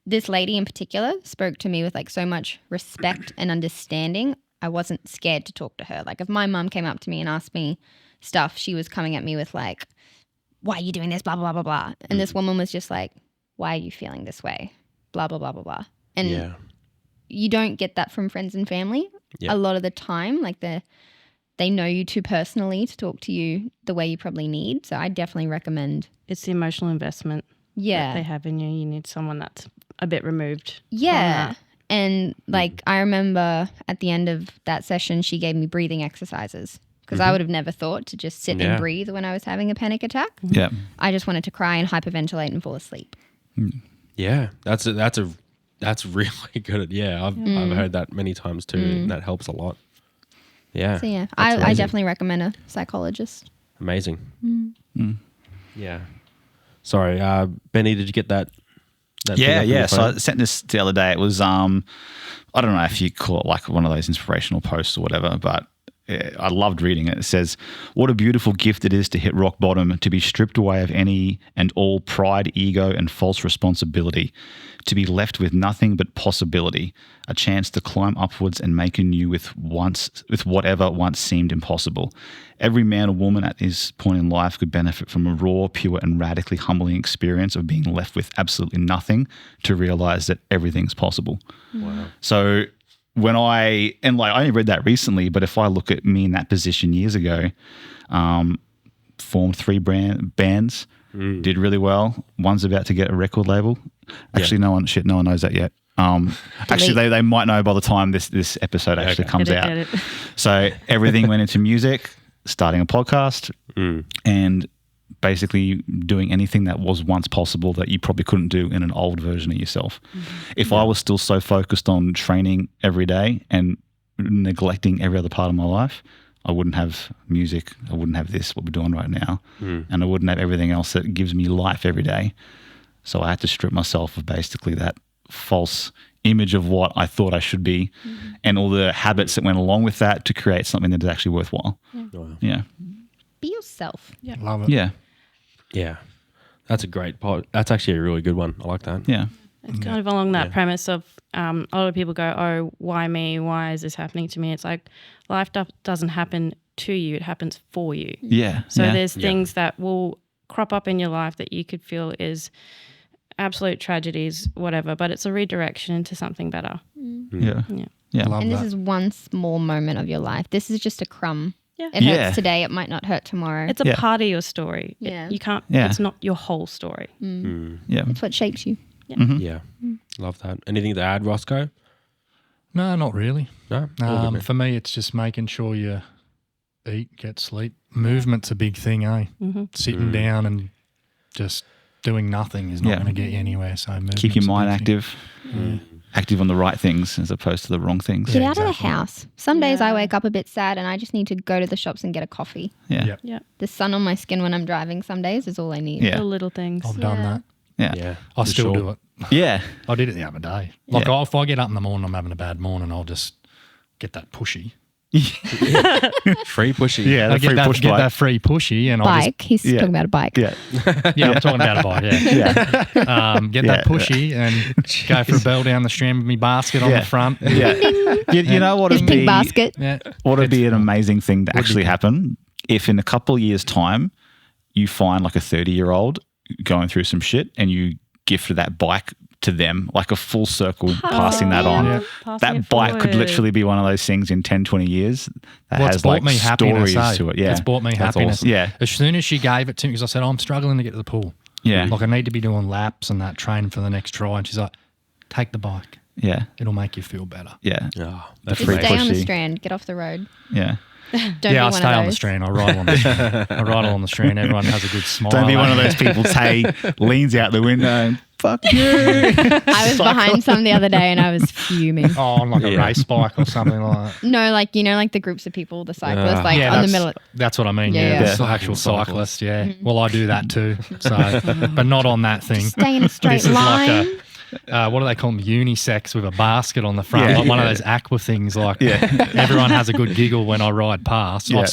E: this lady in particular spoke to me with like so much respect and understanding. I wasn't scared to talk to her. Like if my mum came up to me and asked me stuff, she was coming at me with like why are you doing this? Blah, blah, blah, blah, blah. And this woman was just like, why are you feeling this way? Blah, blah, blah, blah, blah. And you don't get that from friends and family a lot of the time. Like they know you too personally to talk to you the way you probably need. So I definitely recommend.
C: It's the emotional investment that they have in you. You need someone that's a bit removed.
E: Yeah. And like I remember at the end of that session, she gave me breathing exercises because I would have never thought to just sit and breathe when I was having a panic attack.
B: Yeah.
E: I just wanted to cry and hyperventilate and fall asleep.
A: Yeah, that's really good. Yeah, I've heard that many times too, and that helps a lot. Yeah.
E: So yeah, I definitely recommend a psychologist.
A: Amazing. Yeah. Sorry, Benny, did you get that?
B: Yeah. So I sent this the other day. It was I don't know if you call it like one of those inspirational posts or whatever, but I loved reading it. It says, what a beautiful gift it is to hit rock bottom, to be stripped away of any and all pride, ego, and false responsibility, to be left with nothing but possibility, a chance to climb upwards and make anew with whatever once seemed impossible. Every man or woman at this point in life could benefit from a raw, pure, and radically humbling experience of being left with absolutely nothing to realize that everything's possible.
A: Wow.
B: So when I only read that recently, but if I look at me in that position years ago, formed 3 bands, did really well. One's about to get a record label. Actually, no one knows that yet. Actually, they might know by the time this episode actually comes out. So everything went into music, starting a podcast, and basically doing anything that was once possible that you probably couldn't do in an old version of yourself. If I was still so focused on training every day and neglecting every other part of my life, I wouldn't have music. I wouldn't have this, what we're doing right now. And I wouldn't have everything else that gives me life every day. So I had to strip myself of basically that false image of what I thought I should be and all the habits that went along with that to create something that is actually worthwhile. Yeah.
E: Be yourself.
C: Yeah.
D: Love it.
B: Yeah.
A: Yeah. That's a great part. That's actually a really good one. I like that.
B: Yeah.
C: It's kind of along that premise of a lot of people go, oh, why me? Why is this happening to me? It's like life doesn't happen to you. It happens for you.
B: Yeah.
C: So there's things that will crop up in your life that you could feel is absolute tragedies, whatever, but it's a redirection into something better.
B: Yeah.
D: Love
E: And this
D: that.
E: is one small moment of your life. This is just a crumb.
C: Yeah.
E: It hurts today. It might not hurt tomorrow.
C: It's a part of your story.
E: Yeah.
C: You can't,
B: Yeah.
C: it's not your whole story.
B: Yeah.
E: It's what shapes you.
A: Yeah. Love that. Anything to add, Roscoe?
D: No, not really.
A: No? All good, man.
D: For me, it's just making sure you eat, get sleep. Movement's a big thing, eh? Sitting down and just doing nothing is not going to get you anywhere. So
B: Keep your
D: movement's a
B: mind
D: big thing.
B: active. Active on the right things as opposed to the wrong things.
E: Get out of the house. Some days I wake up a bit sad and I just need to go to the shops and get a coffee.
B: Yeah.
D: Yep.
C: Yeah.
E: The sun on my skin when I'm driving some days is all I need.
B: Yeah.
C: The little things.
D: I've done that.
B: Yeah.
A: Yeah.
D: I
A: for
D: still
A: sure.
D: do it.
B: Yeah.
D: I did it the other day. Like if I get up in the morning, I'm having a bad morning, I'll just get that pushy.
A: Free pushy.
B: Yeah.
D: I
B: The free push
D: get
B: bike.
D: that free pushy and
E: Bike. He's talking about a bike.
B: Yeah.
D: I'm talking about a bike, get that pushy and go for a bell down the strand with me basket on the front.
B: Yeah. You know what
E: His
B: would be
E: pink basket.
D: Yeah.
B: what would be an amazing thing to actually happen if in a couple of years' time you find like a 30-year-old going through some shit and you gift that bike to them, like a full circle passing that on.
D: Yeah.
B: That bike could literally be one of those things in 10, 20 years that
D: Well, it's
B: has
D: brought
B: like
D: me happiness,
B: stories to it. Yeah.
D: It's brought me
A: That's
D: happiness.
A: awesome.
B: Yeah.
D: As soon as she gave it to me, because I said, I'm struggling to get to the pool.
B: Yeah.
D: Like I need to be doing laps and that training for the next try. And she's like, take the bike.
B: Yeah.
D: It'll make you feel better.
B: Yeah.
A: Oh, that's
E: Just
B: free
A: great.
E: stay on the
B: pushy.
E: strand. Get off the road.
B: Yeah.
E: Don't be
D: I
E: one
D: stay
E: of
D: on the
E: those.
D: strand. I ride along the strand. I ride along the strand. Everyone has a good smile.
B: Don't be one of those people, Tay, leans out the window and fuck you.
E: I was behind some the other day and I was fuming.
D: Oh, on like a race bike or something like that.
E: No, like, like the groups of people, the cyclists, like on the middle.
D: That's what I mean.
E: Yeah,
D: Yeah,
E: yeah.
D: the actual cyclist. Yeah. Well, I do that too. So, but not on that thing.
E: Stay in a straight
D: This is
E: line.
D: like what do they call them? Unisex with a basket on the front,
B: Yeah.
D: like one of those aqua things. Like everyone has a good giggle when I ride past.
B: Yeah.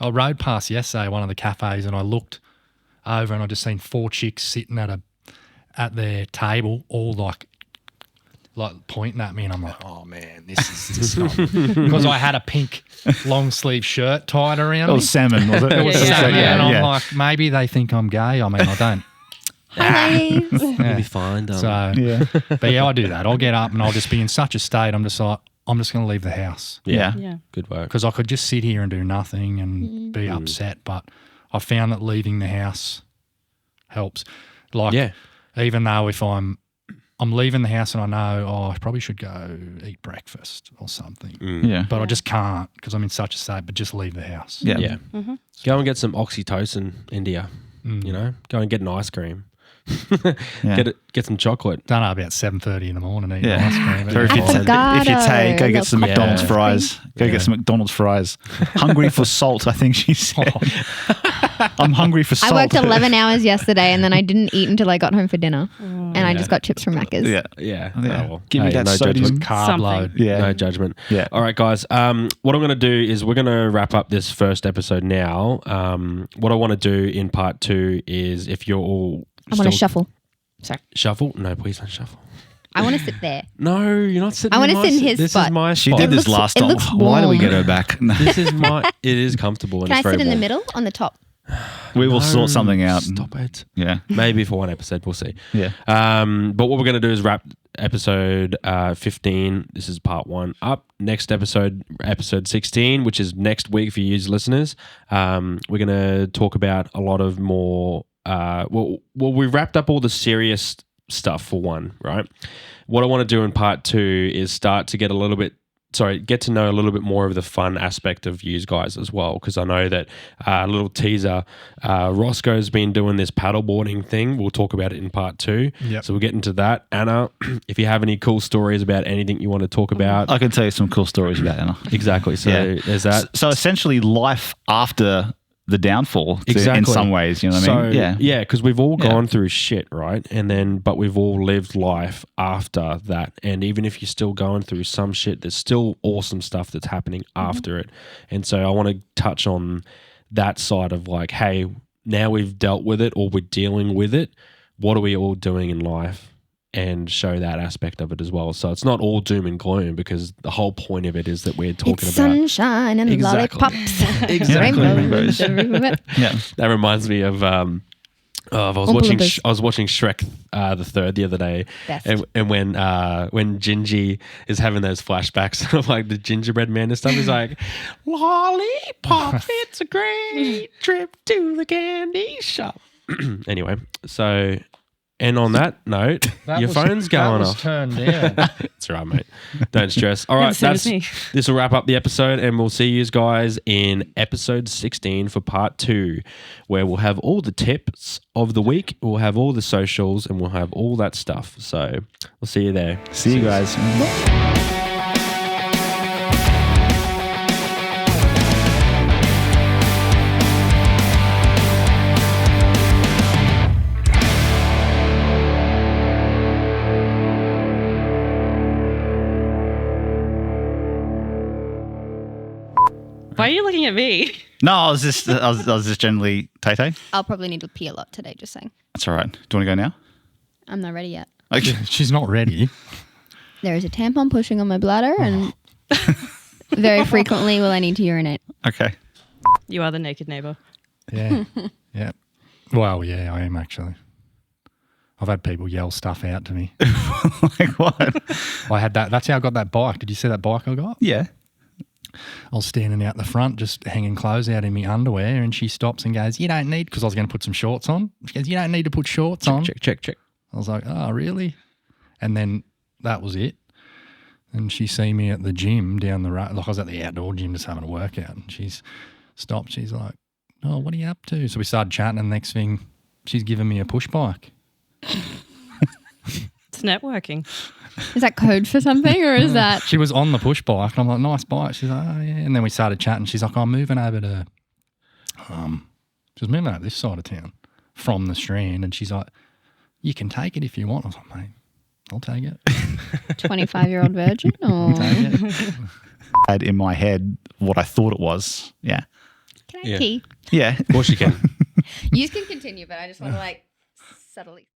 D: I rode past yesterday one of the cafes and I looked over and I just seen 4 chicks sitting at their table, all like like pointing at me, and I'm like, oh man, this is not because I had a pink long sleeve shirt tied around
B: It
D: me.
B: was salmon, was it?
D: It was
C: Yeah,
D: salmon,
C: yeah.
D: and I'm like, maybe they think I'm gay. I mean, I don't.
E: Hi, ladies.
A: You'll be fine, darling.
D: So, but yeah, I do that. I'll get up and I'll just be in such a state. I'm just like, I'm just going to leave the house
B: Yeah.
C: Yeah.
A: Good work.
D: because I could just sit here and do nothing and be upset. But I found that leaving the house helps. Like, even though if I'm leaving the house and I know, I probably should go eat breakfast or something.
B: Yeah.
D: But I just can't because I'm in such a state, but just leave the house.
B: Yeah.
A: Yeah. Go and get some oxytocin, India. You know, go and get an ice cream. Get some chocolate.
D: Done at about 7:30 in the morning eating
B: Yeah.
D: ice cream.
B: Or if you take, go get some McDonald's fries. Go get some McDonald's fries. Hungry for salt, I think she said. I'm hungry for
E: I
B: salt.
E: worked 11 hours yesterday and then I didn't eat until I got home for dinner. And I just got chips from Macca's.
B: Yeah.
A: Yeah.
B: Yeah.
A: Oh, well.
B: Give me that sodium.
D: Carb
C: Something.
D: load.
B: Yeah.
A: No judgment.
B: Yeah.
A: All right, guys. What I'm going to do is we're going to wrap up this first episode now. What I want to do in part 2 is if you're all
E: I want to shuffle. Sorry.
A: Shuffle? No, please don't shuffle.
E: I want to sit there.
A: No, you're not sitting.
E: I want to
A: my
E: sit in
A: seat.
E: his
A: This
E: spot.
A: is my
B: She
A: spot.
B: did this
E: looks-
B: last
E: it
B: time.
E: looks
B: Why do we
E: warm.
B: get her back?
A: This is my. It is comfortable. And
E: Can I
A: it's very
E: sit in the
A: warm.
E: middle on the top?
B: We will
A: No,
B: sort something out.
A: Stop it.
B: Yeah.
A: Maybe for one episode, we'll see.
B: Yeah.
A: But what we're going to do is wrap episode 15. This is part 1 up. Next episode 16, which is next week for you listeners. We're going to talk about a lot of more. Well, we wrapped up all the serious stuff for one, right? What I want to do in part 2 is start to get to know a little bit more of the fun aspect of you guys as well, because I know that a little teaser, Roscoe's been doing this paddleboarding thing. We'll talk about it in part 2.
D: Yep.
A: So we'll get into that. Anna, if you have any cool stories about anything you want to talk about.
B: I can tell you some cool stories about Anna.
A: Exactly. So there's that.
B: So essentially life after the downfall in
A: Exactly.
B: some ways, you know what I mean?
A: Yeah, because we've all gone through shit, right? But we've all lived life after that. And even if you're still going through some shit, there's still awesome stuff that's happening after it. And so I want to touch on that side of like, hey, now we've dealt with it or we're dealing with it. What are we all doing in life? And show that aspect of it as well. So it's not all doom and gloom, because the whole point of it is that we're talking
E: It's
A: about
E: sunshine and lollipops.
A: Exactly.
E: Rainbows.
B: Yeah.
A: That reminds me of I was watching Shrek the Third the other day,
E: Best.
A: and when Gingy is having those flashbacks of like the gingerbread man and stuff, he's like, "Lollipop, it's a great trip to the candy shop." Anyway, so. And on that note, your phone's going off.
D: Turned down.
A: That's right, mate. Don't stress. All right, this will wrap up the episode, and we'll see you guys in episode 16 for part 2, where we'll have all the tips of the week, we'll have all the socials, and we'll have all that stuff. So we'll see you there.
B: See you guys.
C: Why are you looking at me?
B: No, I was just generally Tay-Tay.
E: I'll probably need to pee a lot today, just saying.
B: That's all right. Do you want to go now?
E: I'm not ready yet.
B: Okay.
D: She's not ready.
E: There is a tampon pushing on my bladder and very frequently will I need to urinate.
B: Okay.
C: You are the naked neighbor.
D: Yeah. Yeah. Well, yeah, I am actually. I've had people yell stuff out to me.
B: Like what?
D: I had that. That's how I got that bike. Did you see that bike I got?
B: Yeah.
D: I was standing out the front just hanging clothes out in my underwear, and she stops and goes, "You don't need," because I was going to put some shorts on. She goes, "You don't need to put shorts on."
A: Check.
D: I was like, "Oh, really?" And then that was it. And she see me at the gym down the road. Like I was at the outdoor gym just having a workout, and she's stopped. She's like, "Oh, what are you up to?" So we started chatting, and the next thing, she's giving me a push bike.
C: It's networking.
E: Is that code for something or is that?
D: She was on the push bike, and I'm like, "Nice bike." She's like, "Oh, yeah." And then we started chatting. She's like, "I'm moving over to," she was moving over this side of town from the Strand, and she's like, "You can take it if you want." I was like, "Mate, I'll take it."
E: 25-year-old virgin? Or
D: Take it.
B: I had in my head what I thought it was. Yeah.
E: can I pee?
B: Yeah.
A: Of course you can.
E: You can continue, but I just want to subtly.